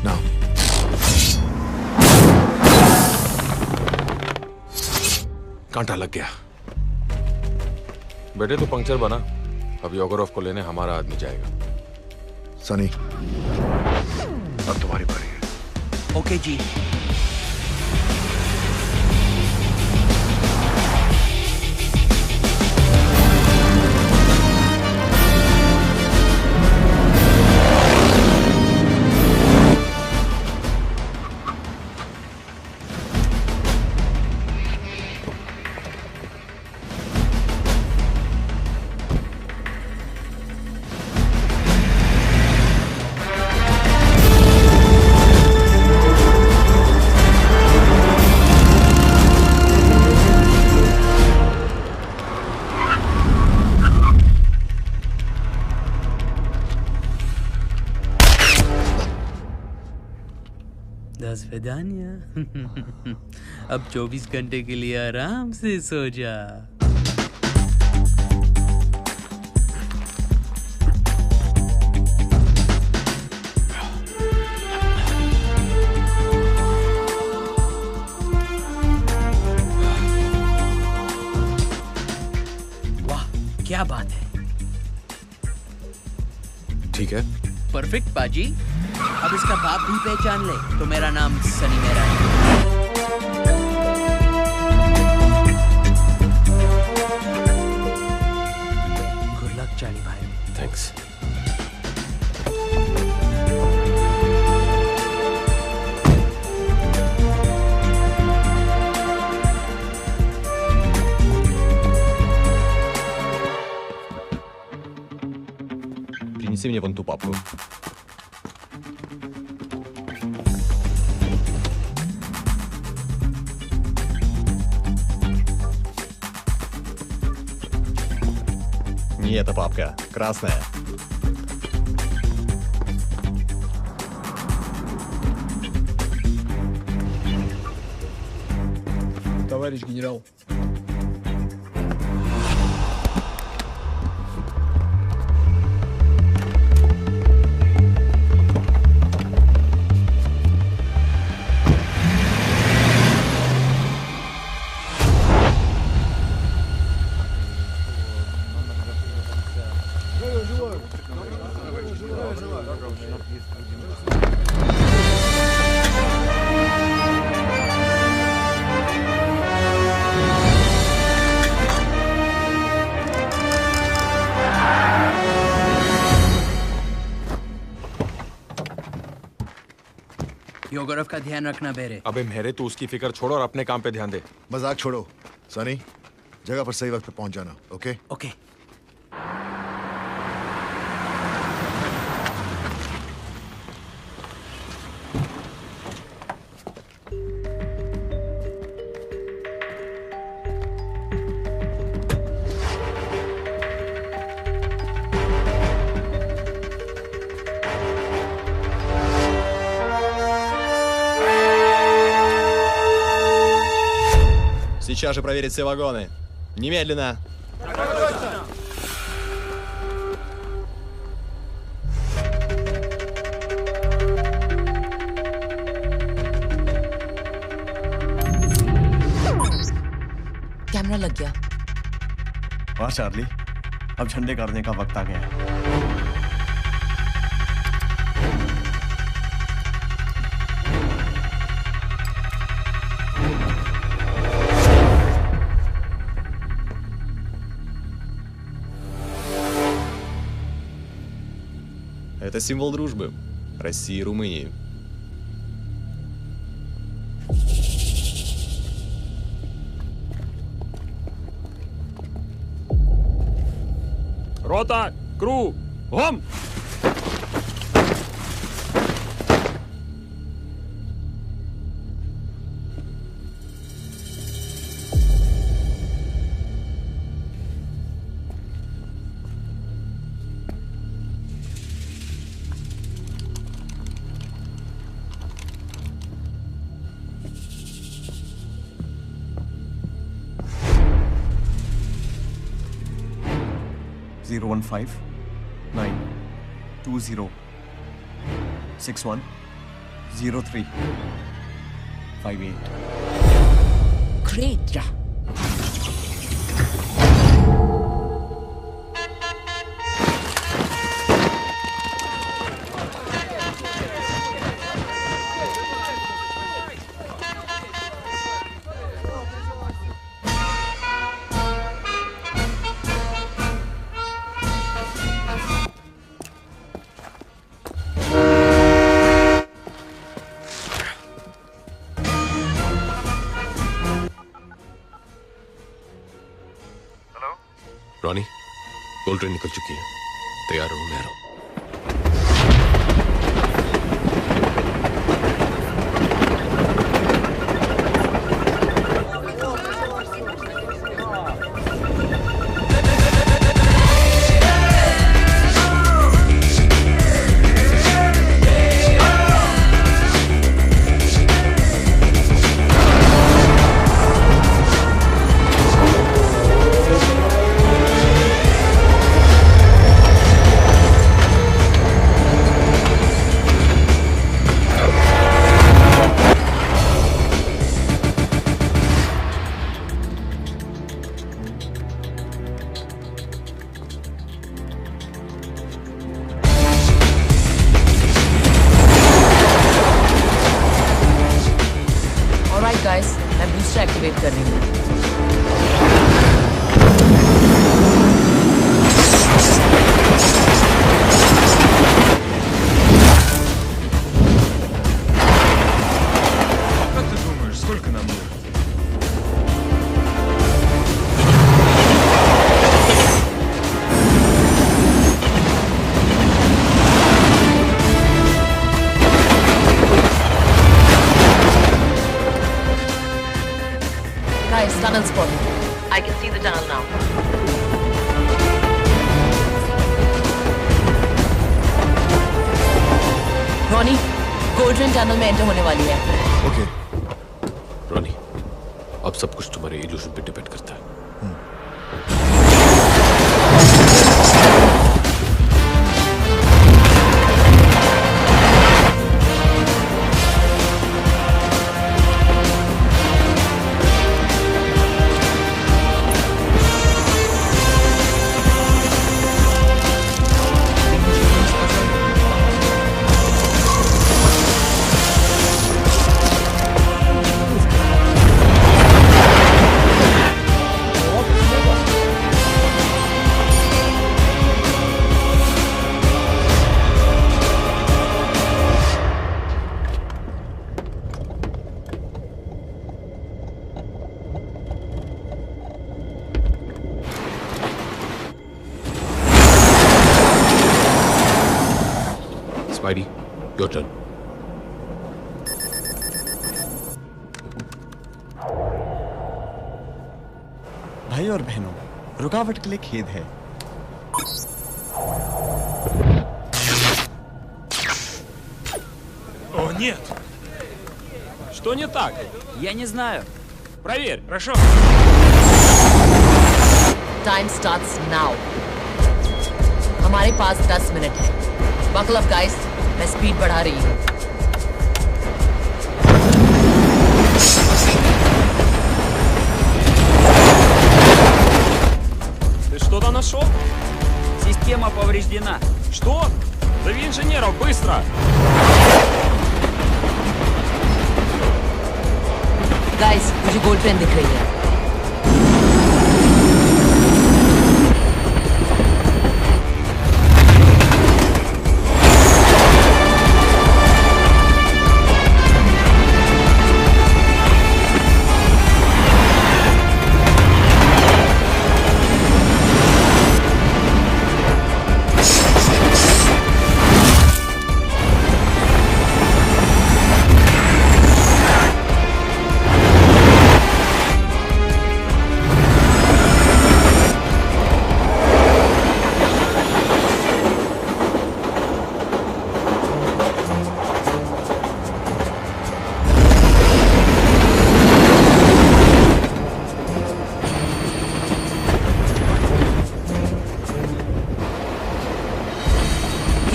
Now. कांटा लग गया। बेटे तो पंक्चर बना। अब योगोरोव को लेने हमारा आदमी जाएगा। सनी, अब तुम्हारी बारी है। ओके जी। विदानिया। अब 24 घंटे के लिए आराम से सो जा। बात है। ठीक है। परफेक्ट पाजी। अब इसका बाप भी पहचान ले तो मेरा नाम सनी मेरा है। गुड लक चाली भाई। थैंक्स। Принеси мне вон ту папку. Не эта папка, красная. Товарищ генерал. योगरव का ध्यान रखना बेरे। अबे मेरे तू उसकी फिक्र छोड़ और अपने काम पे ध्यान दे। मजाक छोड़ो सनी, जगह पर सही वक्त पे पहुंच जाना। Okay okay. Сейчас же проверить все вагоны. Немедленно. कैमरा लग गया। वाह चार्ली, अब झंडे गाड़ने का वक्त आ गया है। Это символ дружбы России и Румынии. Рота! Кру! Гом! Zero 1 9 2 0 6 1 0 3 5 8. Great. Yeah. Ronnie, gold train निकल चुकी है। तैयार रहो, मैं आ रहा हूं। गाइस, मैं बूस्टर एक्टिवेट कर रही हूँ। Как ты думаешь, сколько нам ехать? Guys, tunnel spotted. I can see the tunnel now. Ronnie, golden tunnel में एंटर होने वाली है। ओके रॉनी, अब सब कुछ तुम्हारे इल्यूजन पे डिपेंड करता है। Spidey, your turn. भाई और बहनों, रुकावट के लिए खेद है। О, нет! Что не так? Я не знаю. Проверь, хорошо? Time starts now. हमारे पास 10 मिनट है। Buckle up, guys. मैं स्पीड बढ़ा रही हूँ। Ты что-то нашел? Система повреждена. Что? Зови инженеров, быстро! Guys, मुझे गोल्ड पेन दिख रही है।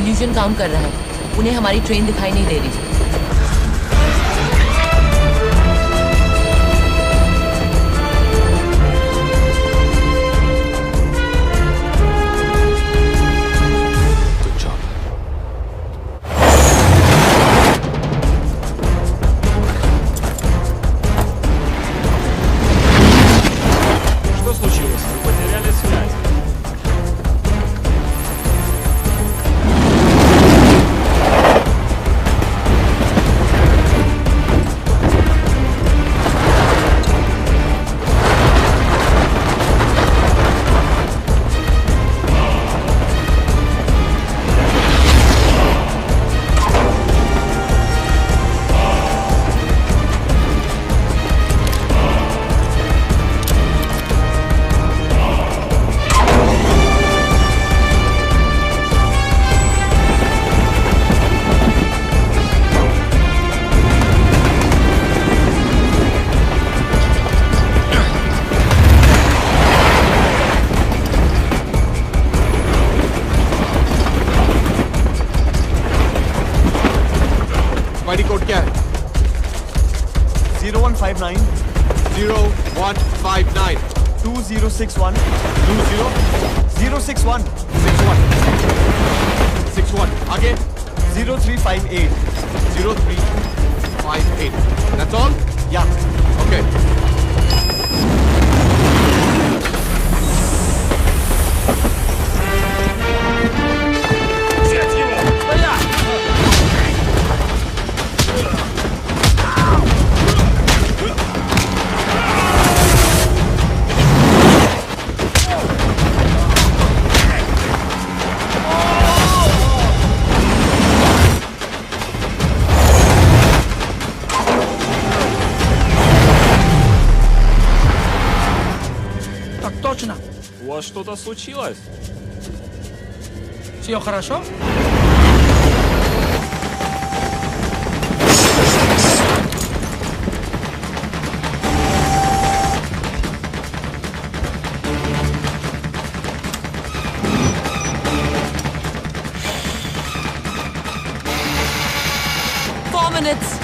इल्यूजन काम कर रहा है। उन्हें हमारी ट्रेन दिखाई नहीं दे रही। Что случилось? Вы потеряли связь. स्पाइडी कोड क्या है? 0159 0159 2061 061 61 आगे 0358 0358 That's all? Yeah. срочно. У вас что-то случилось? Все хорошо? Minutes.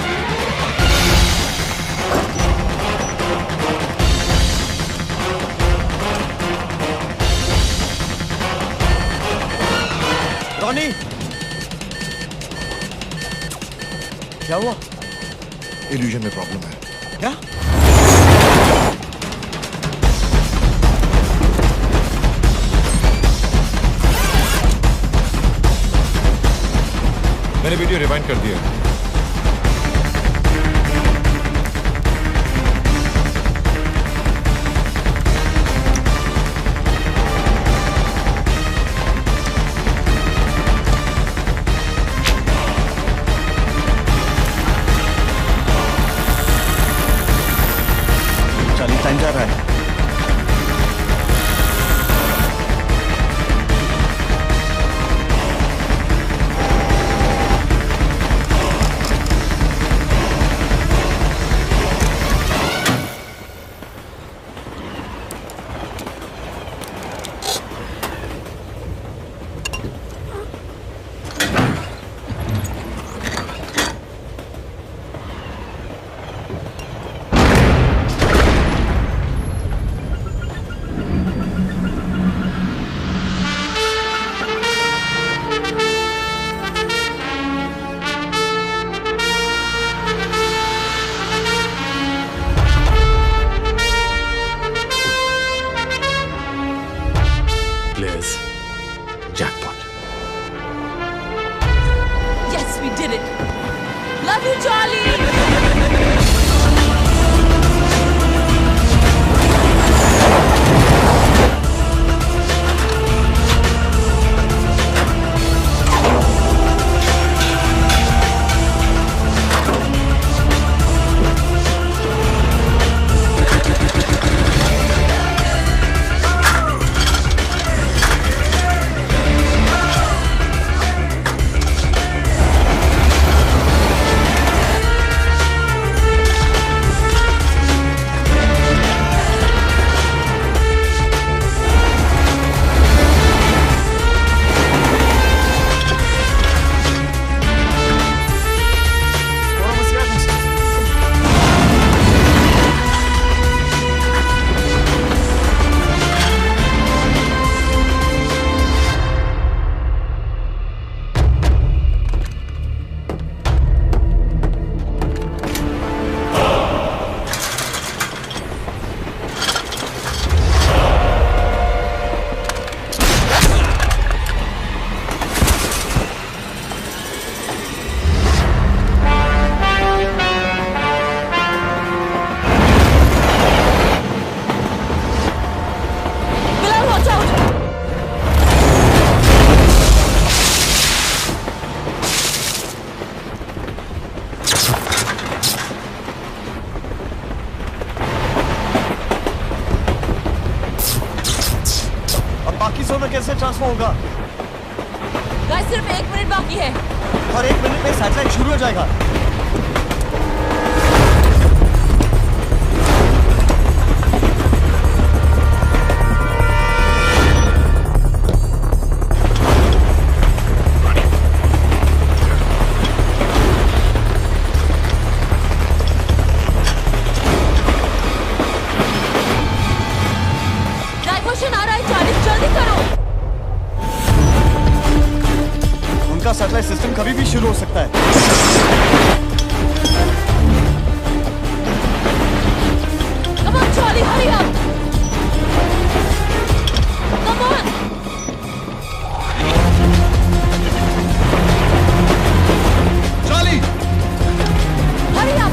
Ronnie, क्या हुआ? इल्यूजन में प्रॉब्लम है। क्या? मैंने वीडियो रिवाइंड कर दिया। टाइम जा रहा है। कैसे ट्रांसफर होगा? गाइस सिर्फ 1 मिनट बाकी है और 1 मिनट में सैटेलाइट शुरू हो जाएगा। सैटेलाइट सिस्टम कभी भी शुरू हो सकता है। Come on, Charlie, hurry up! Come on! Charlie! Hurry up!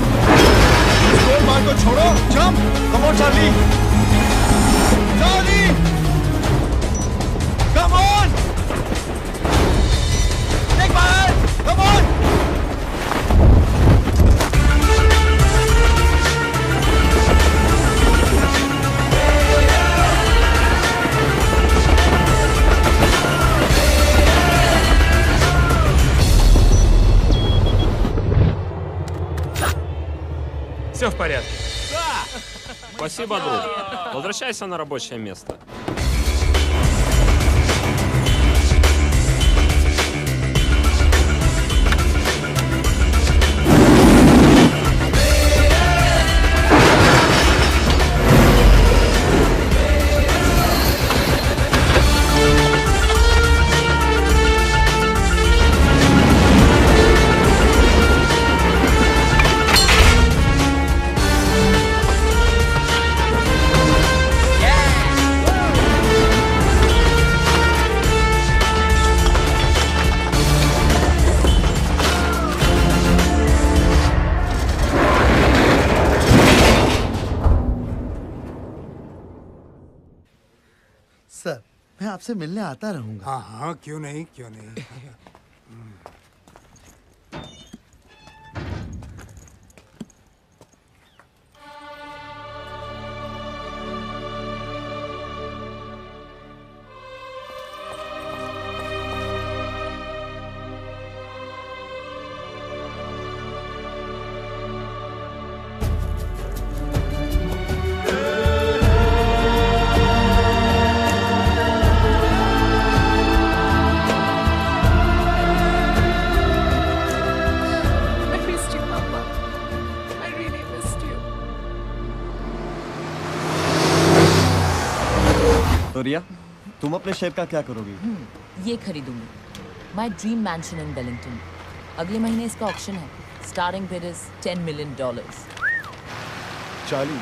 Score मार को छोड़ो, jump! Come on, Charlie! Charlie! Come on! Come on! Все в порядке. Да! Спасибо, друг. Возвращайся на рабочее место. Sir, मैं आपसे मिलने आता रहूंगा। हाँ हाँ, क्यों नहीं, क्यों नहीं। तो रिया, तुम अपने शेप का क्या करोगी? ये खरीदूंगी। My dream mansion in Wellington. अगले महीने इसका ऑक्शन है। Starting bid is $10 million। Charlie,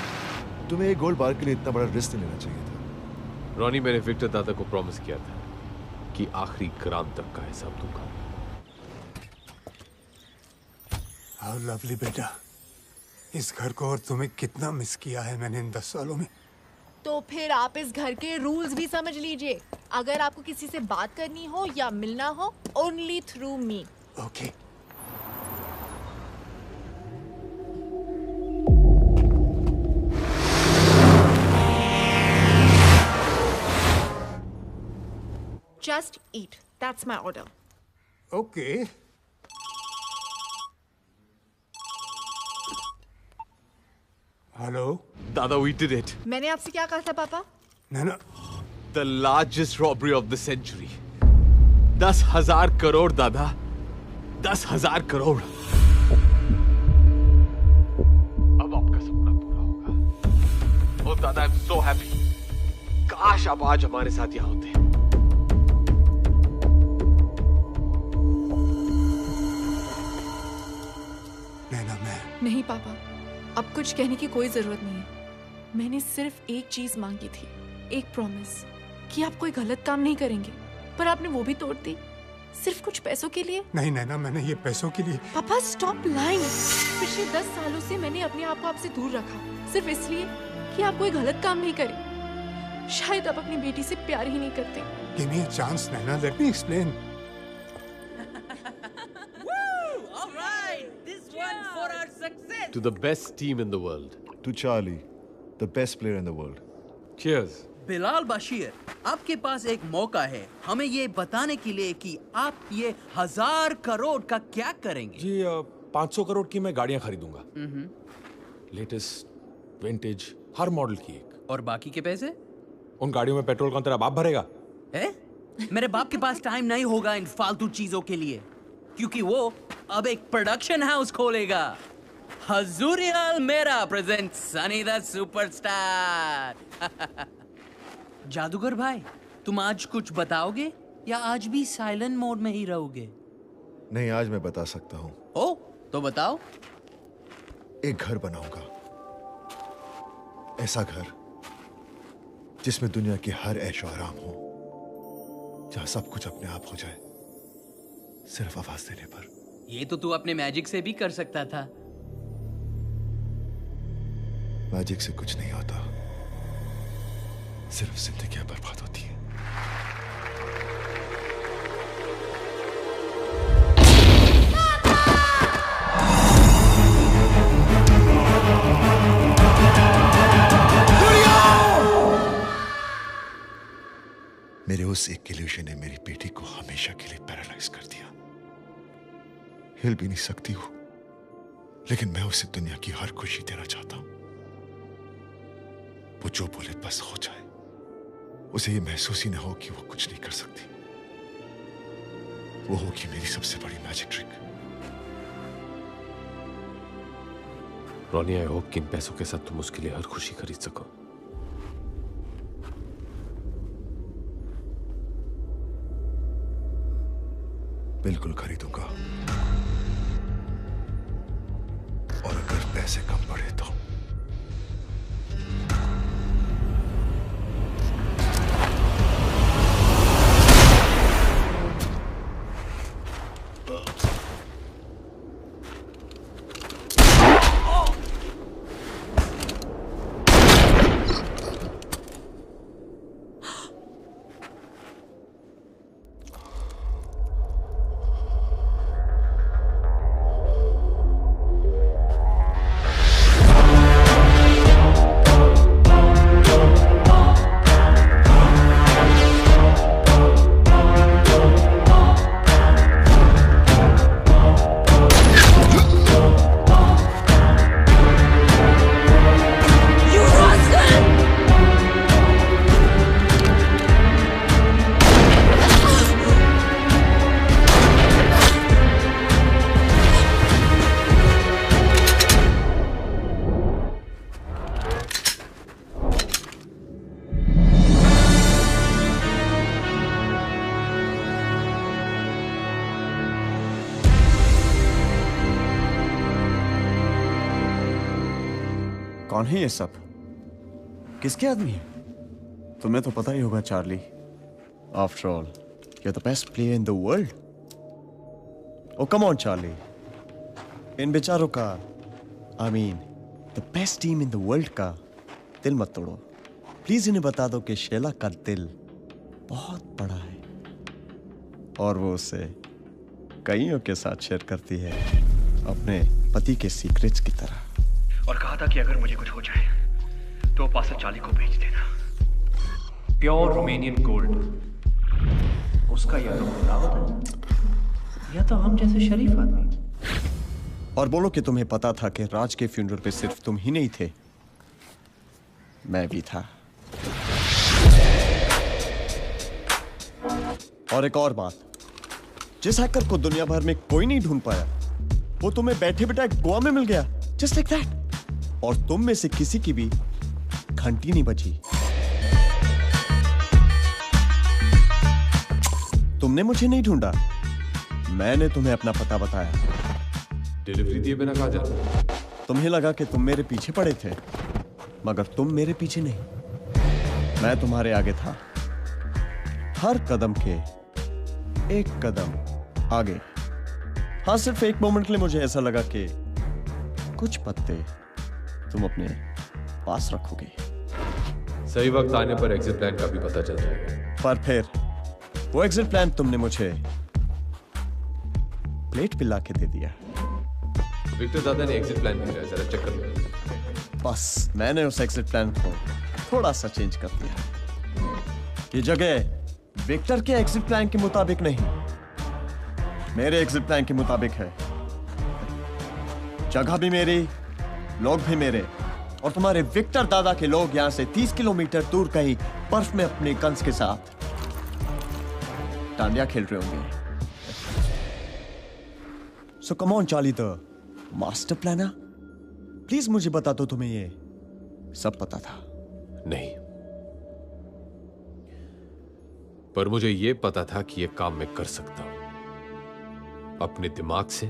तुम्हें एक गोल्ड बार के लिए इतना बड़ा रिस्क नहीं लेना चाहिए था। रॉनी, मैंने विक्टर दादा को प्रॉमिस किया था कि आखिरी ग्राम तक का हिसाब दूंगा। हाउ लवली बेटा, इस घर को और तुम्हें कितना मिस किया है मैंने इन 10 सालों में। तो फिर आप इस घर के रूल्स भी समझ लीजिए। अगर आपको किसी से बात करनी हो या मिलना हो, only through me. Okay. Just eat. That's my order. Okay. Hello दादा, we did it. मैंने आपसे क्या कहा था पापा? नैना, The largest robbery of the century. 10,000 crore दादा, 10,000 करोड़। अब आपका सपना पूरा होगा। ओ दादा, I'm so happy. काश आप आज हमारे साथ यहाँ होते। नैना, मैं नहीं पापा, अब कुछ कहने की कोई जरूरत नहीं है। मैंने सिर्फ एक चीज मांगी थी, एक प्रॉमिस कि आप कोई गलत काम नहीं करेंगे, पर आपने वो भी तोड़ दी, सिर्फ कुछ पैसों के लिए। नहीं नैना, मैंने ये पैसों के लिए। पापा स्टॉप लाइंग। पिछले 10 सालों से मैंने अपने आप को आपसे दूर रखा, सिर्फ इसलिए कि आप कोई गलत काम नहीं करें। शायद आप अपनी बेटी से प्यार ही नहीं करते। Give me a chance, Naina. Let me explain. To the best team in the world. To Charlie, the best player in the world. Cheers. Bilal Bashir, आपके पास एक मौका है हमें ये बताने के लिए कि आप ये 1000 करोड़ का क्या करेंगे। जी 500 करोड़ की मैं गाड़ियां खरीदूंगा। लेटेस्ट, विंटेज, हर मॉडल की एक। और बाकी के पैसे? उन गाड़ियों में पेट्रोल कौन तेरा बाप भरेगा? मेरे बाप के पास टाइम नहीं होगा इन फालतू चीजों के लिए, क्योंकि वो अब एक प्रोडक्शन हाउस खोलेगा। हजूरियल मेरा प्रेजेंट सनी द सुपरस्टार। जादूगर भाई, तुम आज कुछ बताओगे या आज भी साइलेंट मोड में ही रहोगे? नहीं, आज मैं बता सकता हूँ। ओ, तो बताओ। एक घर बनाऊंगा, ऐसा घर जिसमें दुनिया के हर ऐशो आराम हो, जहां सब कुछ अपने आप हो जाए, सिर्फ आवाज देने पर। ये तो तू अपने मैजिक से भी कर सकता था। मैजिक से कुछ नहीं होता, सिर्फ जिंदगियां बर्बाद होती हैं। मेरे उस एक इल्यूजन ने मेरी बेटी को हमेशा के लिए पैरालाइज कर दिया। हिल भी नहीं सकती हूँ, लेकिन मैं उसे दुनिया की हर खुशी देना चाहता हूं। वो जो बोले बस हो जाए, उसे ये महसूस ही ना हो कि वो कुछ नहीं कर सकती। वो होगी मेरी सबसे बड़ी magic trick. Ronnie, I hope कि इन पैसों के साथ तुम उसके लिए हर खुशी खरीद सको। बिल्कुल खरीदूंगा, और अगर पैसे कम पड़े तो कौन है ये सब? किसके आदमी है? तुम्हें तो पता ही होगा Charlie. After all you are the best player in the world. Oh come on Charlie, इन बेचारों का, I mean the best team in the world का दिल मत तोड़ो। प्लीज इन्हें बता दो कि शेला का दिल बहुत बड़ा है और वो उसे कईयों के साथ शेयर करती है, अपने पति के सीक्रेट्स की तरह। और कहा था कि अगर मुझे कुछ हो जाए तो पार्सल चार्ली को भेज देना। प्योर रोमेनियन गोल्ड, उसका या तो खुदावत है या तो हम जैसे शरीफ आदमी। और बोलो कि तुम्हें पता था कि राज के फ्यूनरल पे सिर्फ तुम ही नहीं थे, मैं भी था। और एक और बात, जिस हैकर को दुनिया भर में कोई नहीं ढूंढ पाया, वो तुम्हें बैठे बैठे गोवा में मिल गया, जस्ट लाइक दैट। और तुम में से किसी की भी घंटी नहीं बची। तुमने मुझे नहीं ढूंढा, मैंने तुम्हें अपना पता बताया। डिलीवरी दिए बिना कहा जाता? तुम्हें लगा कि तुम मेरे पीछे पड़े थे, मगर तुम मेरे पीछे नहीं, मैं तुम्हारे आगे था, हर कदम के एक कदम आगे। हाँ, सिर्फ एक मोमेंट के लिए मुझे ऐसा लगा कि कुछ पत्ते तुम अपने पास रखोगे। सही वक्त आने पर एग्जिट प्लान का भी पता चल जाएगा। पर फिर वो एग्जिट प्लान तुमने मुझे प्लेट पिला के दे दिया। विक्टर दादा ने एग्जिट प्लान भेजा है, जरा चेक कर लो। बस मैंने उस एग्जिट प्लान को थोड़ा सा चेंज कर दिया। ये जगह विक्टर के एग्जिट प्लान के मुताबिक नहीं, मेरे एग्जिट प्लान के मुताबिक है। जगह भी मेरी, लोग भी मेरे, और तुम्हारे विक्टर दादा के लोग यहां से 30 किलोमीटर दूर कहीं बर्फ में अपने गन्स के साथ डांडिया खेल रहे होंगे। So come on Charlie, the master planner, please मुझे बता दो तुम्हें ये सब पता था? नहीं, पर मुझे यह पता था कि यह काम मैं कर सकता हूं, अपने दिमाग से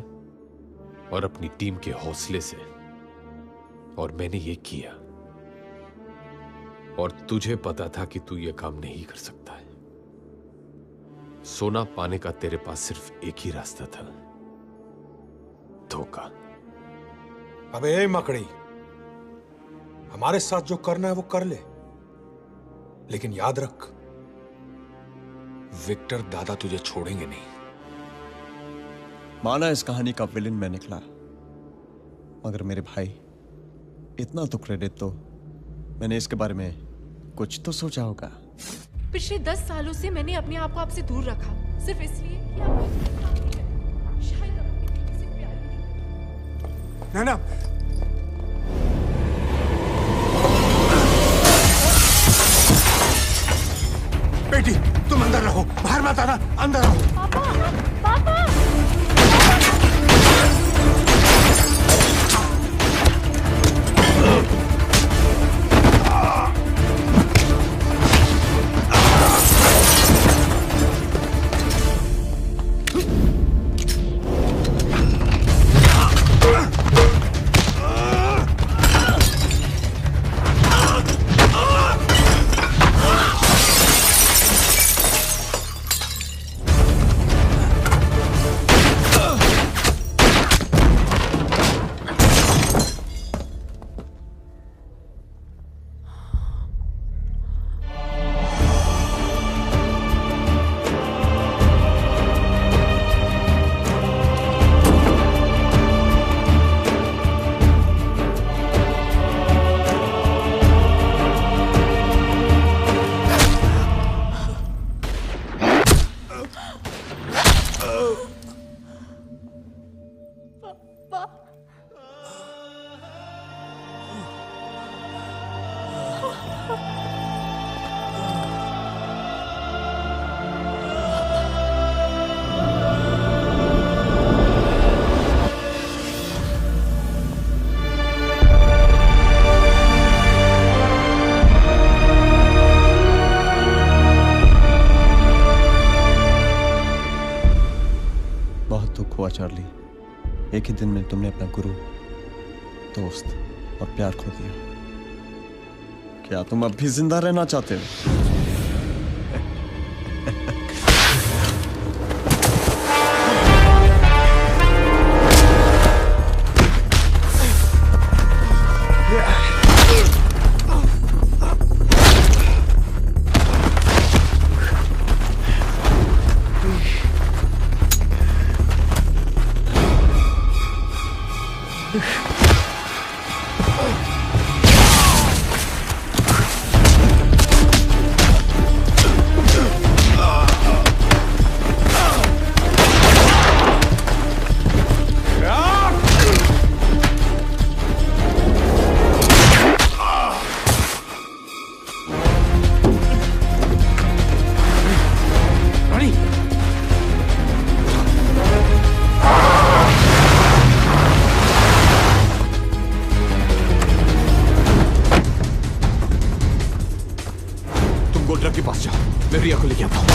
और अपनी टीम के हौसले से, और मैंने ये किया। और तुझे पता था कि तू ये काम नहीं कर सकता है। सोना पाने का तेरे पास सिर्फ एक ही रास्ता था, धोखा। अबे ए मकड़ी, हमारे साथ जो करना है वो कर ले, लेकिन याद रख, विक्टर दादा तुझे छोड़ेंगे नहीं। माना इस कहानी का विलेन मैं निकला, मगर मेरे भाई, इतना तो क्रेडिट तो मैंने इसके बारे में कुछ तो सोचा होगा। पिछले 10 सालों से मैंने अपने आप को आपसे दूर रखा, सिर्फ इसलिए कि आप शायद अपनी किसी प्यारी नैना बेटी तुम अंदर रहो, बाहर मत आना, अंदर रहो। पापा चार्ली, एक ही दिन में तुमने अपना गुरु, दोस्त और प्यार खो दिया। क्या तुम अब भी जिंदा रहना चाहते हो? के पास जाओ, मैं रिया को लेके आता हूँ।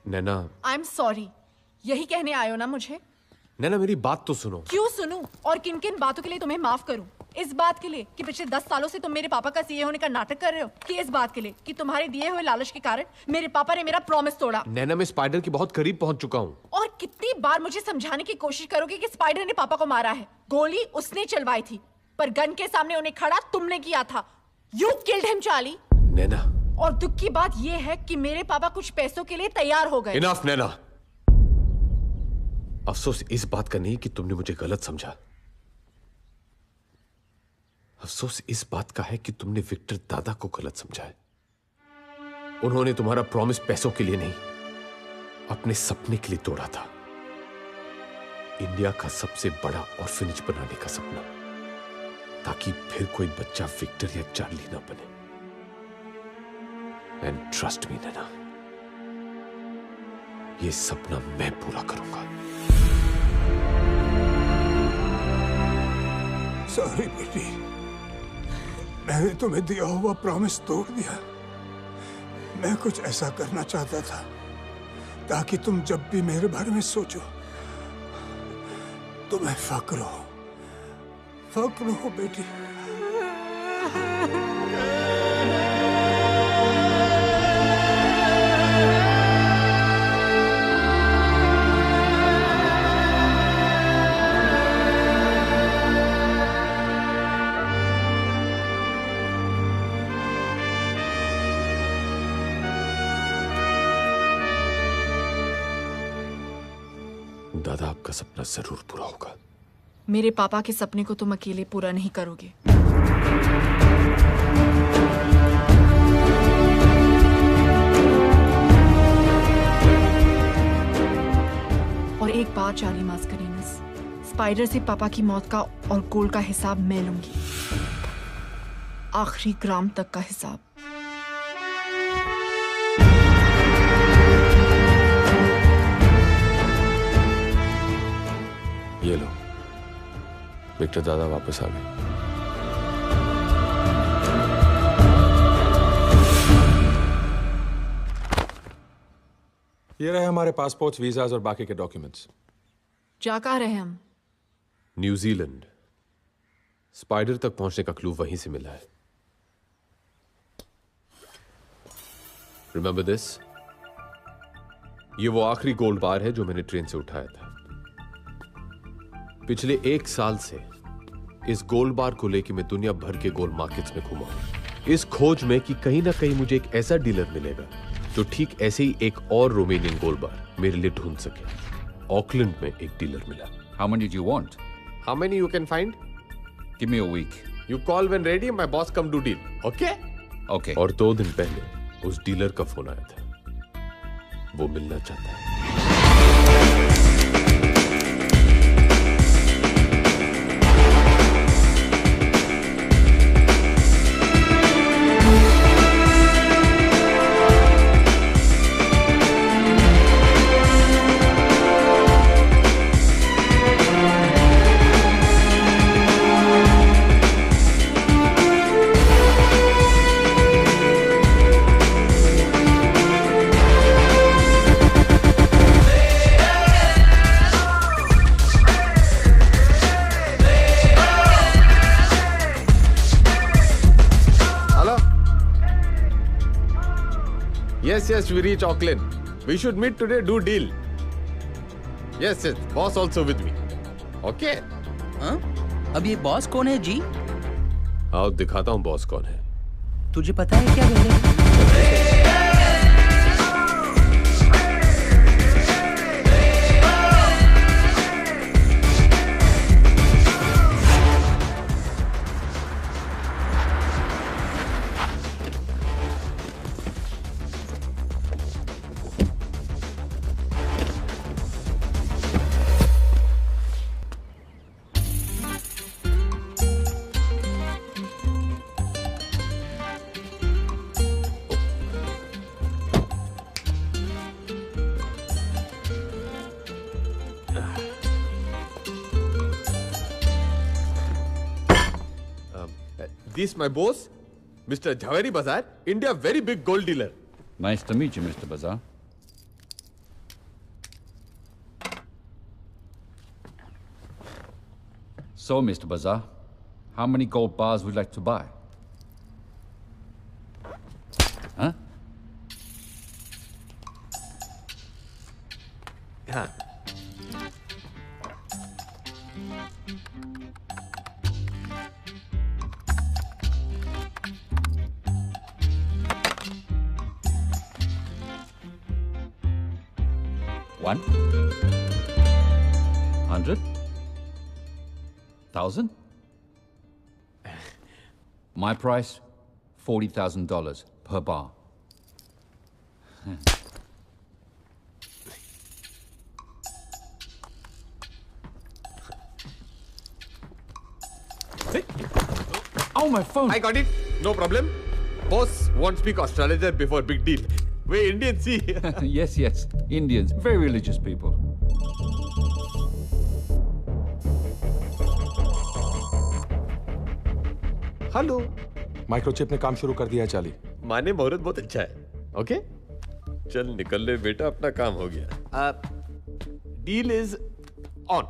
नैना, आई एम सॉरी। यही कहने आयो ना मुझे? नैना मेरी बात तो सुनो। क्यों सुनूं और किन किन बातों के लिए तुम्हें माफ करूं? इस बात के लिए कि पिछले 10 सालों से तुम मेरे पापा का सीए होने का नाटक कर रहे हो, कि इस बात के लिए कि तुम्हारे दिए हुए लालच के कारण मेरे पापा ने मेरा प्रॉमिस तोड़ा? नैना, मैं स्पाइडर के बहुत करीब पहुंच चुका हूँ। और कितनी बार मुझे समझाने की कोशिश करोगे कि स्पाइडर ने पापा को मारा है? गोली उसने चलवाई थी, पर गन के सामने उन्हें खड़ा तुमने किया था। You killed him, Charlie. Naina. और दुख की बात यह है कि मेरे पापा कुछ पैसों के लिए तैयार हो गए। Enough, नैना। अफसोस इस बात का नहीं कि तुमने मुझे गलत समझा। अफसोस इस बात का है कि तुमने विक्टर दादा को गलत समझा है। उन्होंने तुम्हारा प्रॉमिस पैसों के लिए नहीं, अपने सपने के लिए तोड़ा था। इंडिया का सबसे बड़ा ऑर्फनेज बनाने का सपना, ताकि फिर कोई बच्चा विक्टर या चार्ली ना बने। एंड ट्रस्ट मी नैना, ये सपना मैं पूरा करूंगा। सॉरी बेटी, मैंने तुम्हें दिया हुआ प्रॉमिस तोड़ दिया। मैं कुछ ऐसा करना चाहता था ताकि तुम जब भी मेरे बारे में सोचो तुम्हें फक्र हो बेटी। दादा, आपका सपना जरूर पूरा होगा। मेरे पापा के सपने को तुम अकेले पूरा नहीं करोगे। और एक बात चार्ली मास्करेनस, स्पाइडर से पापा की मौत का और गोल्ड का हिसाब मैं लूंगी, आखिरी ग्राम तक का हिसाब। ये लो, विक्टर दादा वापस आ गए। ये रहे हमारे पासपोर्ट्स, वीजाज और बाकी के डॉक्यूमेंट्स। जा कहाँ रहे हम? न्यूजीलैंड। स्पाइडर तक पहुंचने का क्लू वहीं से मिला है। Remember this? ये वो आखिरी गोल्ड बार है जो मैंने ट्रेन से उठाया था। पिछले 1 साल से इस गोल्ड बार को लेकर मैं दुनिया भर के गोल्ड मार्केट्स में घूमा हूं, इस खोज में कि कहीं ना कहीं मुझे एक ऐसा डीलर मिलेगा जो ठीक ऐसे ही एक और रोमेनियन गोल्ड बार मेरे लिए ढूंढ सके। ऑकलैंड में एक डीलर मिला। How many do you want? How many you can find? Give me a week. You call when ready, my boss come to deal. Okay? Okay. और 2 दिन पहले उस डीलर का फोन आया था। वो मिलना चाहता है। Yes, we reach Auckland. We should meet today, do deal. Yes, boss also with me. Okay? हाँ? अब ये बॉस कौन है जी? आओ दिखाता हूँ बॉस कौन है। तुझे पता है क्या मैंने? This my boss, Mr. Jhaveri Bazaar, India very big gold dealer. Nice to meet you, Mr. Bazaar. So, Mr. Bazaar, How many gold bars would you like to buy? Huh? हाँ. One? 100? 1,000? My price, $40,000 per bar. Oh, my phone. I got it. No problem. Boss won't speak astrologer before big deal. We Indians see. Yes, yes. Indians, very religious people. Hello. Microchip ने काम शुरू कर दिया है Charlie. माने मुहूर्त बहुत अच्छा है। ओके? चल निकल ले बेटा, अपना काम हो गया। Deal is on.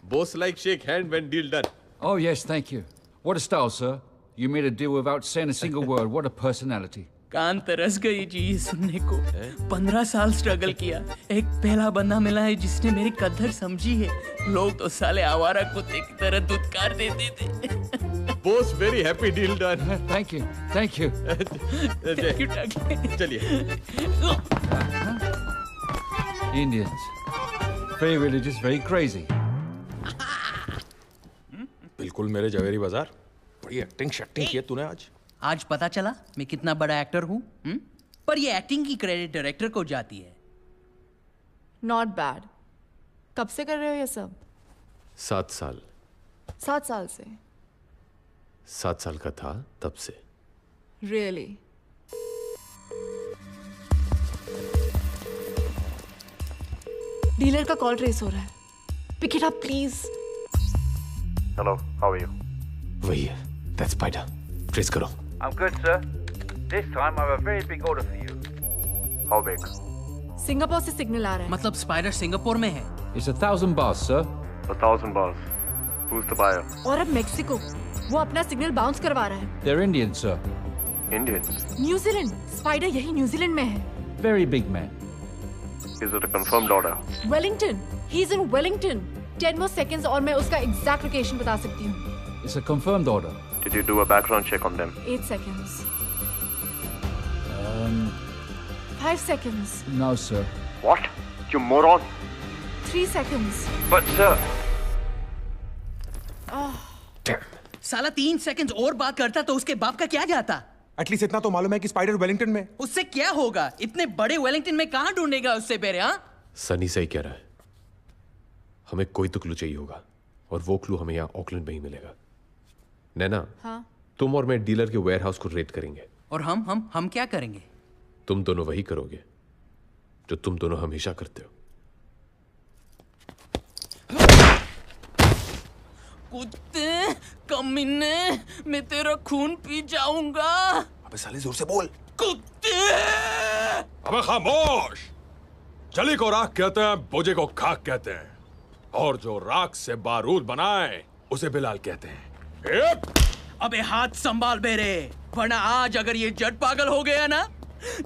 Boss like shake hand when deal done. Oh, yes, thank you. What a style, sir. You made a deal without saying a single word. What a personality. कान तरस गई जी ये सुनने को। 15 साल स्ट्रगल किया, एक पहला बंदा मिला है जिसने मेरी कदर समझी है। लोग तो साले आवारा कुत्ते की तरह दुत्कार देते थे। Boss very happy deal done. Thank you, thank you. Thank you, Taki. चलिए। Indians, very religious, very crazy. बिल्कुल मेरे जवेरी बाजार। बड़ी एक्टिंग शक्टिंग की है तूने आज। आज पता चला मैं कितना बड़ा एक्टर हूँ। पर ये एक्टिंग की क्रेडिट डायरेक्टर को जाती है। Not bad. कब से कर रहे हो ये सब? 7 साल। 7 साल से? 7 साल का था तब से। Really? डीलर का कॉल ट्रेस हो रहा है। Pick it up please. Hello, how are you? वही है, that's Spider. ट्रेस करो। I'm good, sir. This time I have a very big order for you. How big? Singapore से signal आ रहा है। मतलब स्पाइडर सिंगापुर में है। It's 1,000 bars, sir. 1,000 bars. Who's the buyer? और अब मेक्सिको, वो अपना सिग्नल बाउंस करवा रहा है। They're Indians, sir. Indians? New Zealand, spider यही न्यूजीलैंड में है। Very big man. Is it a confirmed order? Wellington, he is in Wellington. 10 more seconds और मैं उसका एग्जैक्ट लोकेशन बता सकती हूँ। It's a confirmed order. Did you do a background check on them? 8 seconds. 5 seconds. No, sir. What? You moron! 3 seconds. But sir. साला 3 seconds और बात करता तो उसके बाप का क्या जाता? एटलीस्ट इतना तो मालूम है कि स्पाइडर वेलिंगटन में। उससे क्या होगा? इतने बड़े वेलिंगटन में कहाँ ढूंढेगा उससे बेरे? हाँ? सनी सही कह रहा है। हमें कोई तो क्लू चाहिए होगा और वो क्लू हमें यहाँ ऑकलैंड में ही मिलेगा। नैना, हाँ? तुम और मैं डीलर के वेयरहाउस को रेड करेंगे। और हम क्या करेंगे? तुम दोनों वही करोगे जो तुम दोनों हमेशा करते हो। कुत्ते, कमीने, मैं तेरा खून पी जाऊंगा। अबे साले जोर से बोल। कुत्ते! अबे खामोश। जली को राख कहते हैं, बोझे को खाक कहते हैं, और जो राख से बारूद बनाए उसे बिलाल कहते हैं। अबे हाथ संभाल बेरे, वरना आज अगर ये जट पागल हो गया ना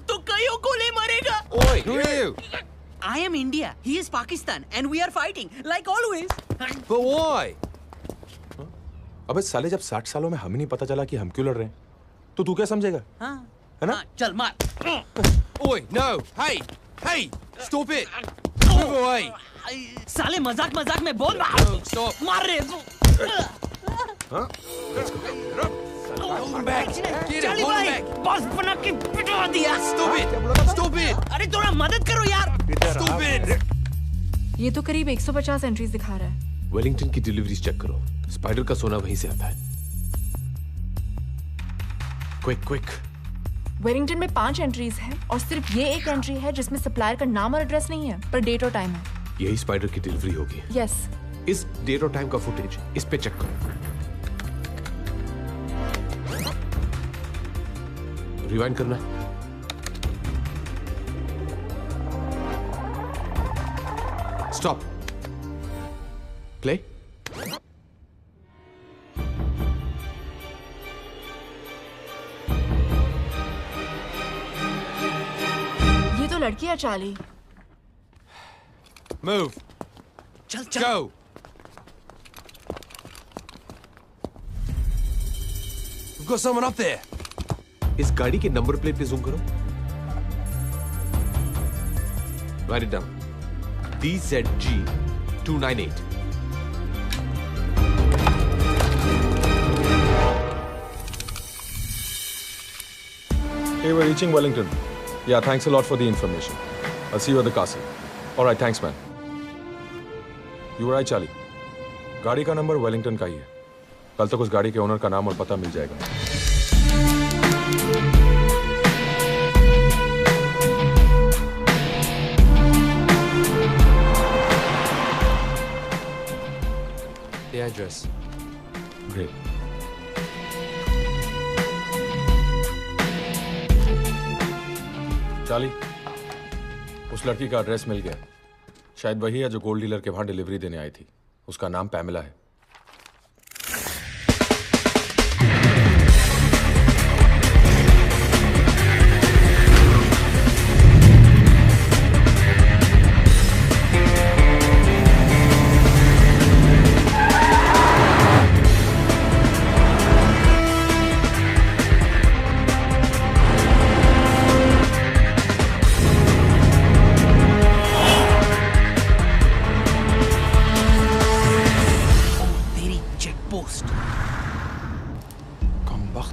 तो कईयों को ले मरेगा। ओए, who are you? I am India, he is Pakistan, and we are fighting like always. But why? अबे साले जब 60 सालों में हमें नहीं पता चला कि हम क्यों लड़ रहे हैं, तो तू क्या समझेगा? हाँ, है ना? हाँ, चल मार। Oi, no, hey, stop it. Move away. साले मजाक में बोल stop. मार रे। हाँ? Let's go. Hold him back. Get him, चाली hold him भाई, back. बॉस बना के पिटवा दिया। Stop it. अरे थोड़ा मदद करो यार। Stop it. ये तो करीब 150 एंट्रीज दिखा रहा है। वेलिंगटन की डिलीवरीज चेक करो। स्पाइडर का सोना वहीं से आता है। क्विक। वेलिंगटन में 5 एंट्रीज हैं और सिर्फ ये एक एंट्री है जिसमें सप्लायर का नाम और एड्रेस नहीं है, पर डेट और टाइम है। यही स्पाइडर की डिलीवरी होगी। यस। इस डेट और टाइम का फुटेज इस पे चेक करो। रिवाइंड करना। Stop. Play. ये तो लड़की है चार्ली। Move. चल चल। Go. We've got someone up there. इस गाड़ी के नंबर प्लेट पे जूम करो। Write it down. DZG 298. Hey, we're reaching Wellington. Yeah, thanks a lot for the information. I'll see you at the castle. All right, thanks, man. You were right, Charlie. गाड़ी का number Wellington का ही है। कल तक उस गाड़ी के owner का नाम और पता मिल जाएगा। The address. Great. चार्ली, उस लड़की का एड्रेस मिल गया। शायद वही है जो गोल्ड डीलर के वहां डिलीवरी देने आई थी। उसका नाम पैमेला है।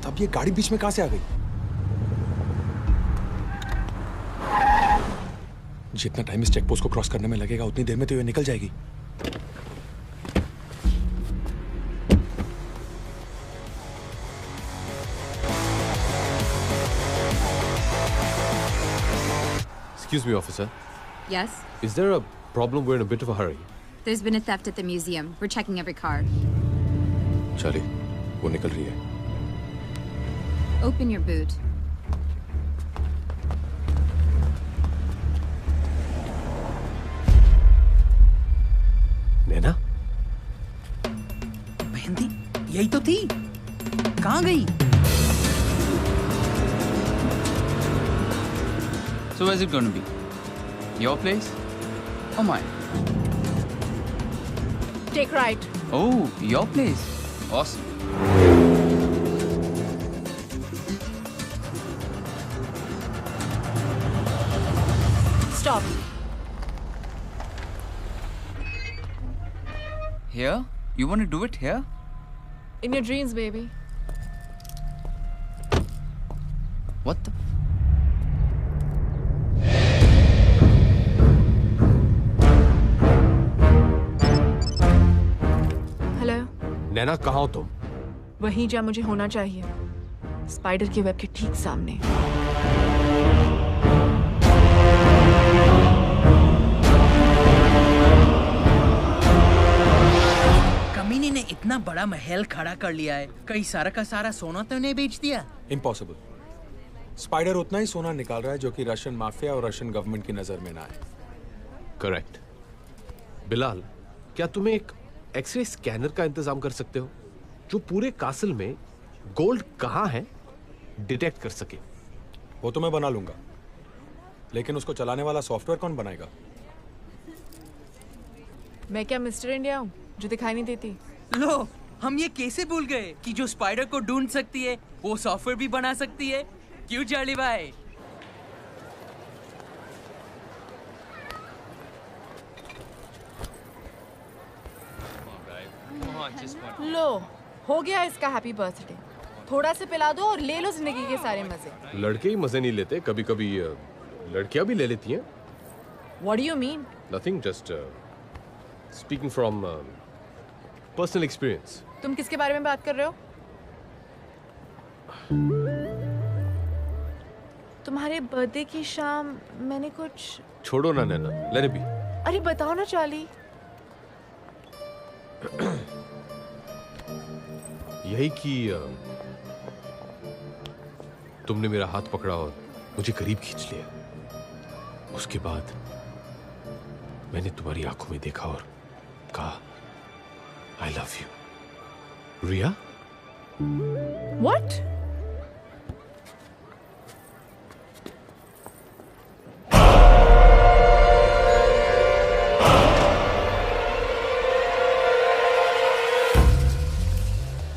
अब ये गाड़ी बीच में कहां से आ गई? जितना टाइम इस चेक पोस्ट को क्रॉस करने में लगेगा उतनी देर में तो ये निकल जाएगी। Excuse me, officer. Yes? Is there a problem? We're in a bit of a hurry. There's been a theft at the museum. We're checking every car. Charlie, वो निकल रही है। Open your boot. नैना? मेहंदी यही तो थी। कहाँ गई? So where's it going to be? Your place or mine? Take right. Oh, your place. Awesome. Stop. Here? You want to do it here? In your dreams, baby. What the? Hello. Naina, कहाँ हो तुम? वहीं जहाँ मुझे होना चाहिए, spider के web के ठीक सामने। कमीने ने इतना बड़ा महल खड़ा कर लिया है, कई सारा का सारा सोना तो नहीं बेच दिया? इम्पॉसिबल। स्पाइडर उतना ही सोना निकाल रहा है जो कि रशियन माफिया और रशियन गवर्नमेंट की नजर में ना आए। करेक्ट। बिलाल, क्या तुम्हें एक एक्सरे स्कैनर का इंतजाम कर सकते हो जो पूरे कासल में गोल्ड कहाँ है डिटेक्ट कर सके? वो तो मैं बना लूंगा, लेकिन उसको चलाने वाला सॉफ्टवेयर कौन बनाएगा? मैं क्या मिस्टर इंडिया हूँ जो दिखाई नहीं देती? लो, हम ये कैसे भूल गए कि जो स्पाइडर को ढूंढ सकती है वो सॉफ्टवेयर भी बना सकती है। क्यों चार्ली भाई? लो, हो गया इसका हैप्पी बर्थडे। थोड़ा से पिला दो और ले लो जिंदगी के सारे मजे। लड़के ही मजे नहीं लेते, कभी कभी लड़कियां भी ले लेती हैं। What do you mean? Nothing, just speaking from personal experience. तुम किसके बारे में बात कर रहे हो? तुम्हारे बर्थडे की शाम मैंने कुछ। छोड़ो ना नैना, लेने भी। अरे बताओ ना चार्ली। यही कि तुमने मेरा हाथ पकड़ा और मुझे करीब खींच लिया। उसके बाद मैंने तुम्हारी आंखों में देखा और कहा I love you. Riya? What?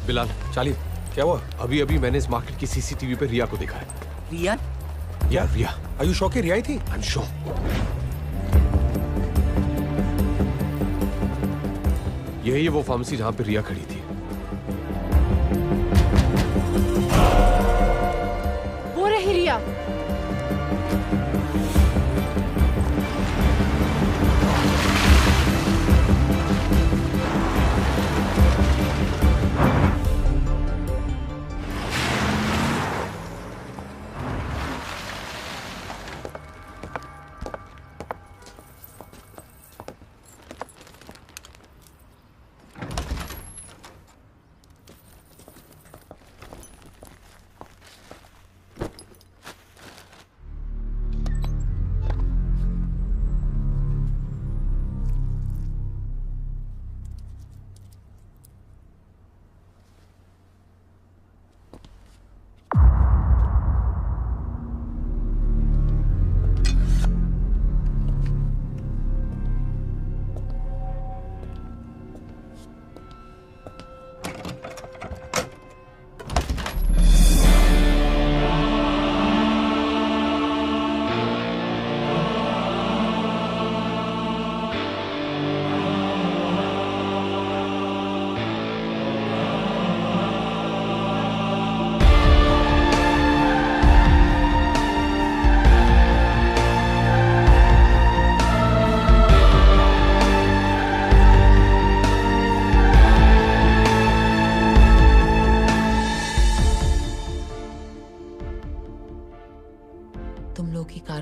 Bilal, चाली, क्या हुआ? अभी अभी मैंने इस मार्केट की सीसीटीवी पे रिया को देखा है। रिया? यार रिया। Are you sure कि रिया ही थी? I'm sure. यही है वो फार्मेसी जहां पे रिया खड़ी थी। वो रही रिया।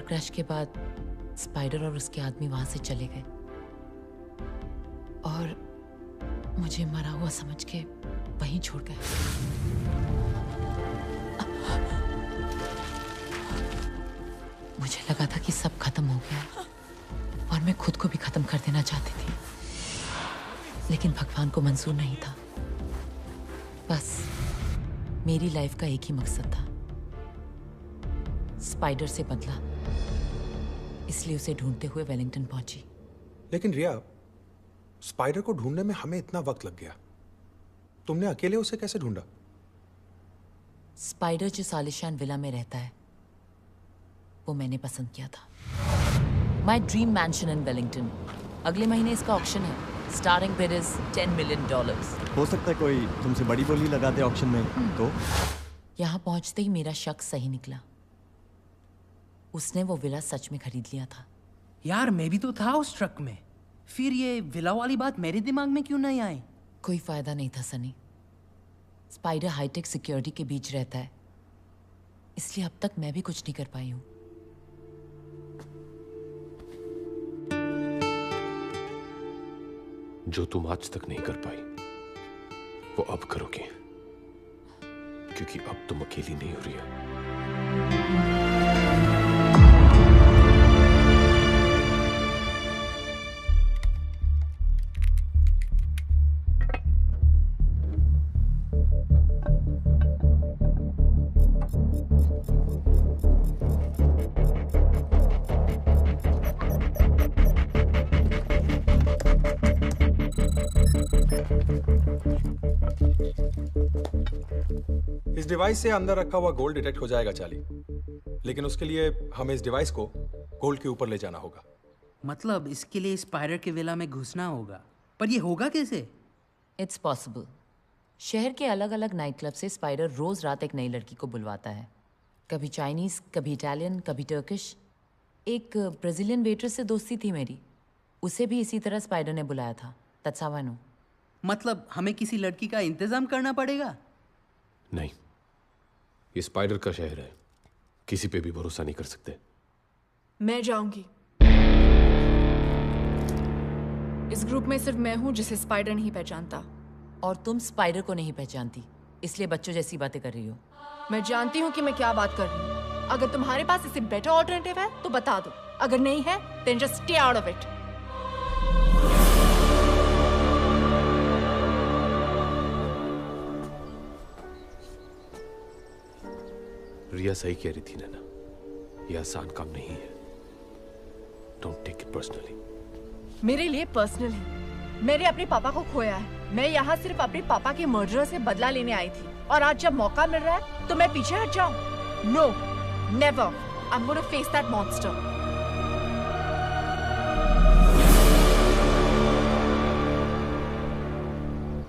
क्रैश के बाद स्पाइडर और उसके आदमी वहां से चले गए और मुझे मरा हुआ समझ के वहीं छोड़ गए। मुझे लगा था कि सब खत्म हो गया और मैं खुद को भी खत्म कर देना चाहती थी, लेकिन भगवान को मंजूर नहीं था। बस मेरी लाइफ का एक ही मकसद था, स्पाइडर से बदला, इसलिए उसे ढूंढते हुए वेलिंगटन पहुंची। लेकिन रिया, स्पाइडर को ढूंढने में हमें इतना वक्त लग गया, तुमने अकेले उसे कैसे ढूंढा? स्पाइडर जो सालिशान विला में रहता है वो मैंने पसंद किया था। माई ड्रीम मैंशन इन वेलिंगटन। अगले महीने इसका ऑक्शन है। Starting bid is $10 million। हो सकता है कोई तुमसे बड़ी बोली लगा दे ऑक्शन में तो? यहाँ पहुंचते ही मेरा शक सही निकला। उसने वो विला सच में खरीद लिया था। यार मैं भी तो था उस ट्रक में, फिर ये विला वाली बात मेरे दिमाग में क्यों नहीं आई? कोई फायदा नहीं था सनी। स्पाइडर हाईटेक सिक्योरिटी के बीच रहता है, इसलिए अब तक मैं भी कुछ नहीं कर पाई हूं। जो तुम आज तक नहीं कर पाई वो अब करोगे, क्योंकि अब तुम अकेली नहीं हो रही है। इस डिवाइस से अंदर रखा हुआ गोल्ड डिटेक्ट हो जाएगा चाली, लेकिन उसके लिए हमें इस डिवाइस को गोल्ड के ऊपर ले जाना होगा। मतलब इसके लिए स्पाइडर के विला में घुसना होगा, पर ये होगा कैसे? It's possible. शहर के अलग अलग नाइट क्लब से स्पाइडर रोज रात एक नई लड़की को बुलवाता है, कभी चाइनीज, कभी इटालियन, कभी टर्किश। एक ब्राजीलियन वेटर से दोस्ती थी मेरी, उसे भी इसी तरह स्पाइडर ने बुलाया था। That's how I know. मतलब हमें किसी लड़की का इंतजाम करना पड़ेगा? नहीं, ये स्पाइडर का शहर है, किसी पे भी भरोसा नहीं कर सकते। मैं जाऊंगी। इस ग्रुप में सिर्फ मैं हूं जिसे स्पाइडर नहीं पहचानता। और तुम स्पाइडर को नहीं पहचानती, इसलिए बच्चों जैसी बातें कर रही हो। मैं जानती हूं कि मैं क्या बात कर रही हूं। अगर तुम्हारे पास इससे बेटर ऑल्टरनेटिव है तो बता दो, अगर नहीं है then just stay out of it। रिया सही कह रही थी नैना, ये आसान काम नहीं है। Don't take it personally. मेरे लिए पर्सनल है। मैंने अपने पापा को खोया है। मैं यहाँ सिर्फ अपने पापा के मर्डर से बदला लेने आई थी, और आज जब मौका मिल रहा है तो मैं पीछे हट जाऊं? No, never. I am gonna face that monster.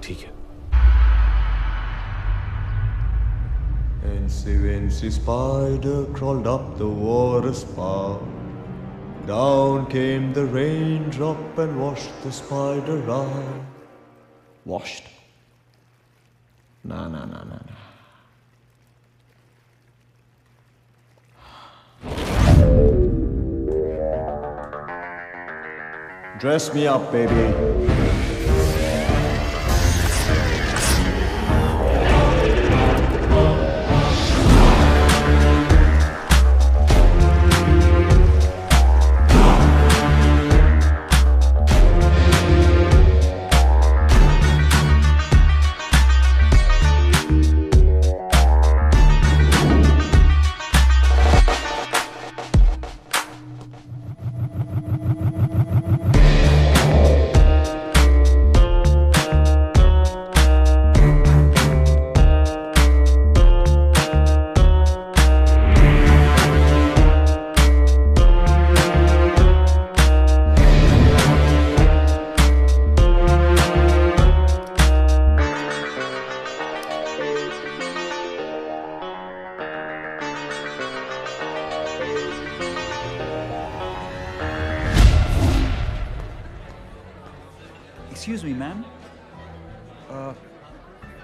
ठीक है। Fancy Fancy spider crawled up the water spout. Down came the raindrop and washed the spider out. Washed? Nah. Dress me up, baby. Excuse me, ma'am.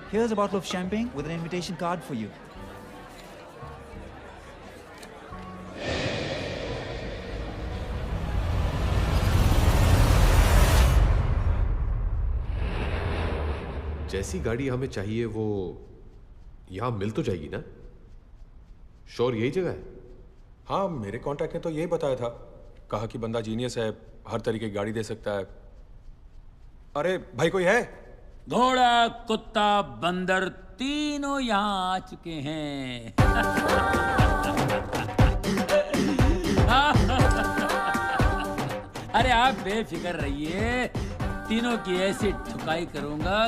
Here's a bottle of champagne with an invitation card for you. जैसी गाड़ी हमें चाहिए वो यहां मिल तो जाएगी ना? Sure यही जगह है? हाँ, मेरे कॉन्ट्रैक्ट ने तो यही बताया था। कहा कि बंदा जीनियस है, हर तरीके की गाड़ी दे सकता है। अरे भाई कोई है? घोड़ा, कुत्ता, बंदर तीनों यहाँ आ चुके हैं। अरे आप बेफिक्र रहिए, तीनों की ऐसी ठुकाई करूंगा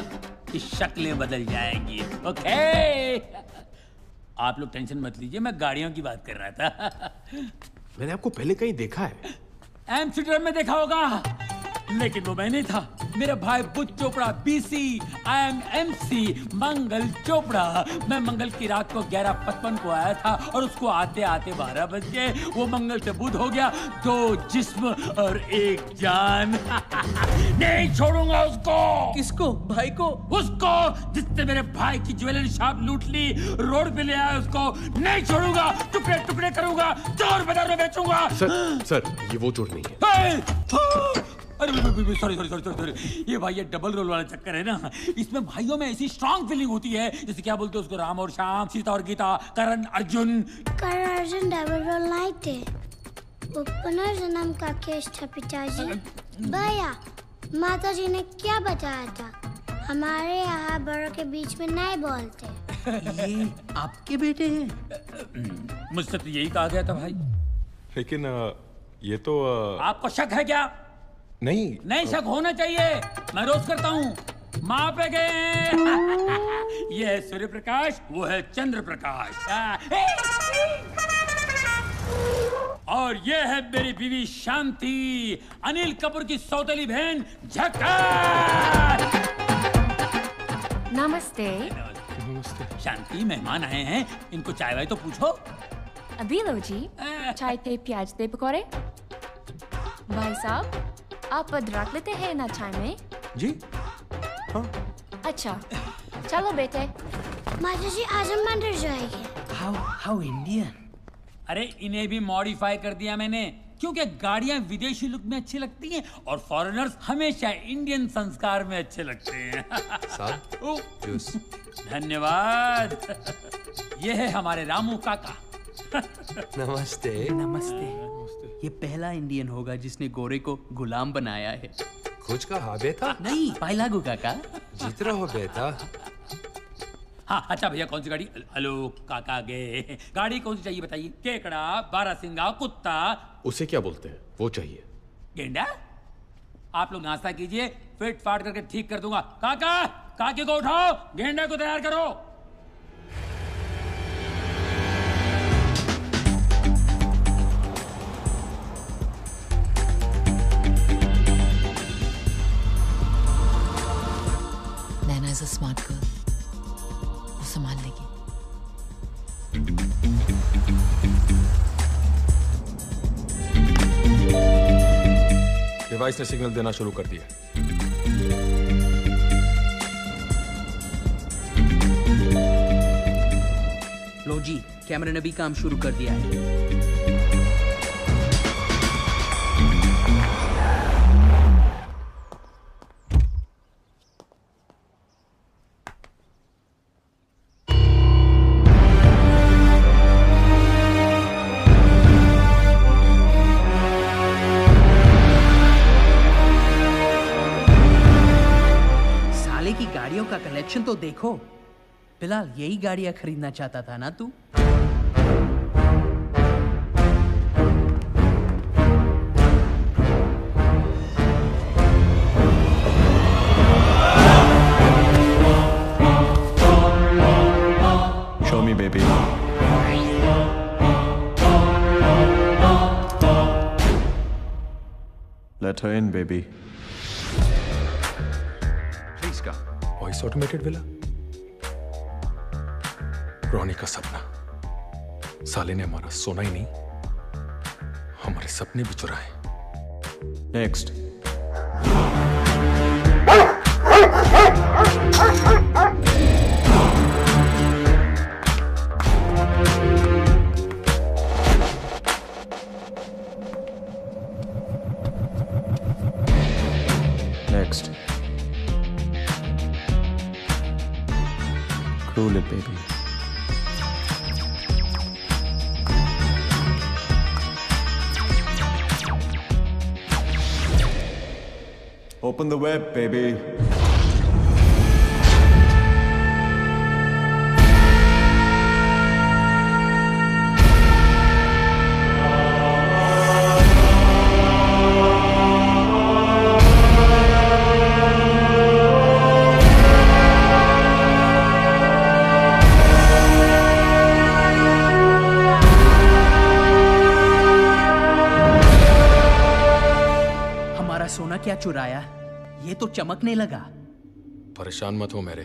कि शक्लें बदल जाएंगी। ओके? आप लोग टेंशन मत लीजिए, मैं गाड़ियों की बात कर रहा था। मैंने आपको पहले कहीं देखा है। एम्स्टर्डम में देखा होगा, लेकिन वो मैं नहीं था। मेरा भाई Buch Chopra, BC, I am MC, मंगल चोपड़ा। मैं मंगल की रात को 11:55 को आया था और उसको आते आते 12 बज गए। वो मंगल से बुध हो गया, 2 जिस्म और 1 जान। नहीं छोड़ूंगा उसको। किसको? भाई को? उसको जिसने मेरे भाई की ज्वेलरी शॉप लूट ली, रोड पे ले आया उसको नहीं छोड़ूंगा। टुकड़े टुकड़े करूंगा, चोर बाजार में बेचूंगा। सर ये वो चोर नहीं है। अरे सॉरी, ये भाई ये डबल रोल वाला चक्कर है ना। इसमें भाइयों में ऐसी स्ट्रांग फीलिंग होती है, जैसे क्या बोलते हैं उसको, राम और श्याम, सीता और गीता, करण अर्जुन। करण अर्जुन डबल रोल नहीं थे, वो पुनर्जन्म का केस था पिताजी। भैया, माता जी ने क्या बताया था? हमारे यहाँ बड़ों के बीच में नहीं बोलते। ये आपके बेटे हैं? मुझसे तो यही कहा गया था भाई। लेकिन ये तो आपको शक है क्या? नहीं शक होना चाहिए। मैं रोज करता हूँ। माँ पे गए। ये है सूर्य प्रकाश, वो है चंद्र प्रकाश। और ये है मेरी बीवी शांति, अनिल कपूर की सौतेली बहन झक्कार। नमस्ते। शांति, मेहमान आए हैं, इनको चाय वाय तो पूछो। अभी लो जी, चाय ते प्याज ते पकौड़े। भाई साहब, आप अदरक लेते हैं ना चाय में? जी हाँ। अच्छा, चलो बेटे। माता जी आज हम मंदिर जाएंगे। How Indian. अरे इन्हें भी मॉडिफाई कर दिया मैंने, क्योंकि गाड़ियां विदेशी लुक में अच्छी लगती हैं और फॉरेनर्स हमेशा इंडियन संस्कार में अच्छे लगते हैं। धन्यवाद। ये है हमारे रामू काका। नमस्ते। नमस्ते। ये पहला इंडियन होगा जिसने गोरे को गुलाम बनाया है। कुछ कहा बेटा? नहीं, पाइलागू काका। जीत रहो बेटा। हाँ अच्छा भैया कौन सी गाड़ी? हेलो काका गए, गाड़ी कौन सी चाहिए बताइए? केकड़ा, बारहसिंगा, कुत्ता। उसे क्या बोलते हैं? वो चाहिए। गेंडा? आप लोग नाश्ता कीजिए, फिट फाट करके ठीक कर दूंगा। काका, काके को उठाओ, गेंडा को तैयार करो। नैना इज अ स्मार्ट गर्ल, वो संभाल लेगी। डिवाइस ने सिग्नल देना शुरू कर दिया। लो जी, कैमरे ने भी काम शुरू कर दिया है। का कलेक्शन तो देखो। फिलहाल यही गाड़ियां खरीदना चाहता था ना तू? Show me, baby. Let her in, baby. Please come. Voice automated villa, Ronnie का सपना। साले ने हमारा सोना ही नहीं, हमारे सपने भी चुराए। Next. Next. Roll it, baby. Open the web, baby. सोना क्या चुराया? ये तो चमकने लगा। परेशान मत हो मेरे,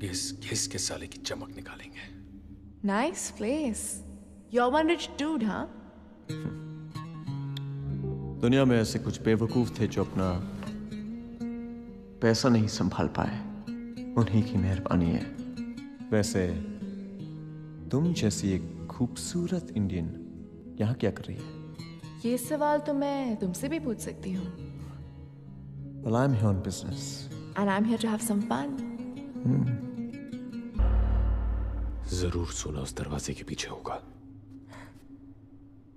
घिस घिस के साले की चमक निकालेंगे। Nice place. You're one rich dude, huh? दुनिया में ऐसे कुछ बेवकूफ थे जो अपना पैसा नहीं संभाल पाए, उन्हीं की मेहरबानी है। वैसे तुम जैसी एक खूबसूरत इंडियन यहाँ क्या कर रही है? ये सवाल तो मैं तुमसे भी पूछ सकती हूँ। Well, I'm here on business. And I'm here to have some fun. जरूर सोना उस दरवाजे के पीछे होगा।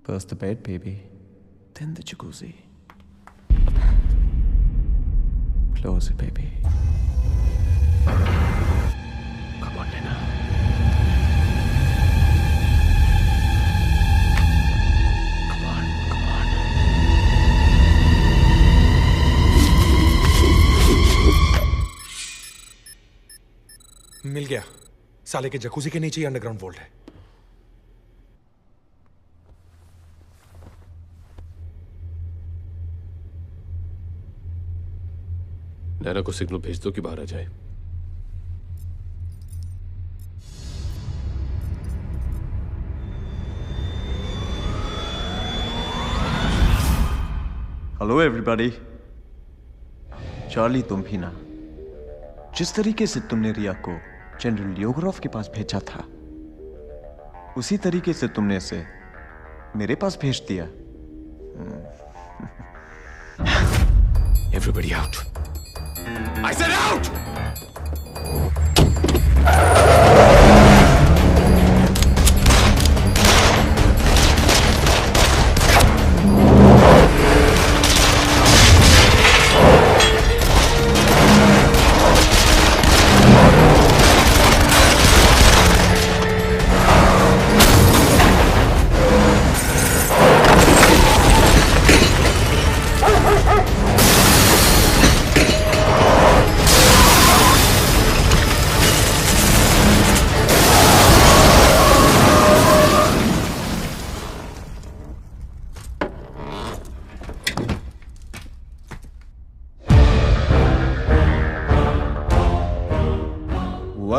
First the bed, baby. Then the jacuzzi. Close it, baby. Come on, Nana. मिल गया। साले के जकूजी के नीचे ही अंडरग्राउंड वोल्ट है। नैना को सिग्नल भेज दो कि बाहर आ जाए। Hello everybody. चार्ली, तुम भी ना। जिस तरीके से तुमने रिया को जनरल लियोग्राफ के पास भेजा था, उसी तरीके से तुमने इसे मेरे पास भेज दिया। Everybody out. I said out!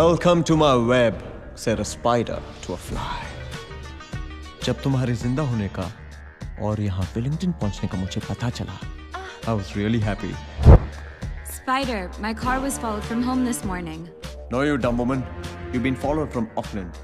Welcome to my web, said a spider to a fly. जब तुम्हारे जिंदा होने का और यहाँ वेलिंगटन पहुंचने का मुझे पता चला, I was really happy. Spider, my car was followed from home this morning. No, you dumb woman. You've been followed from Auckland.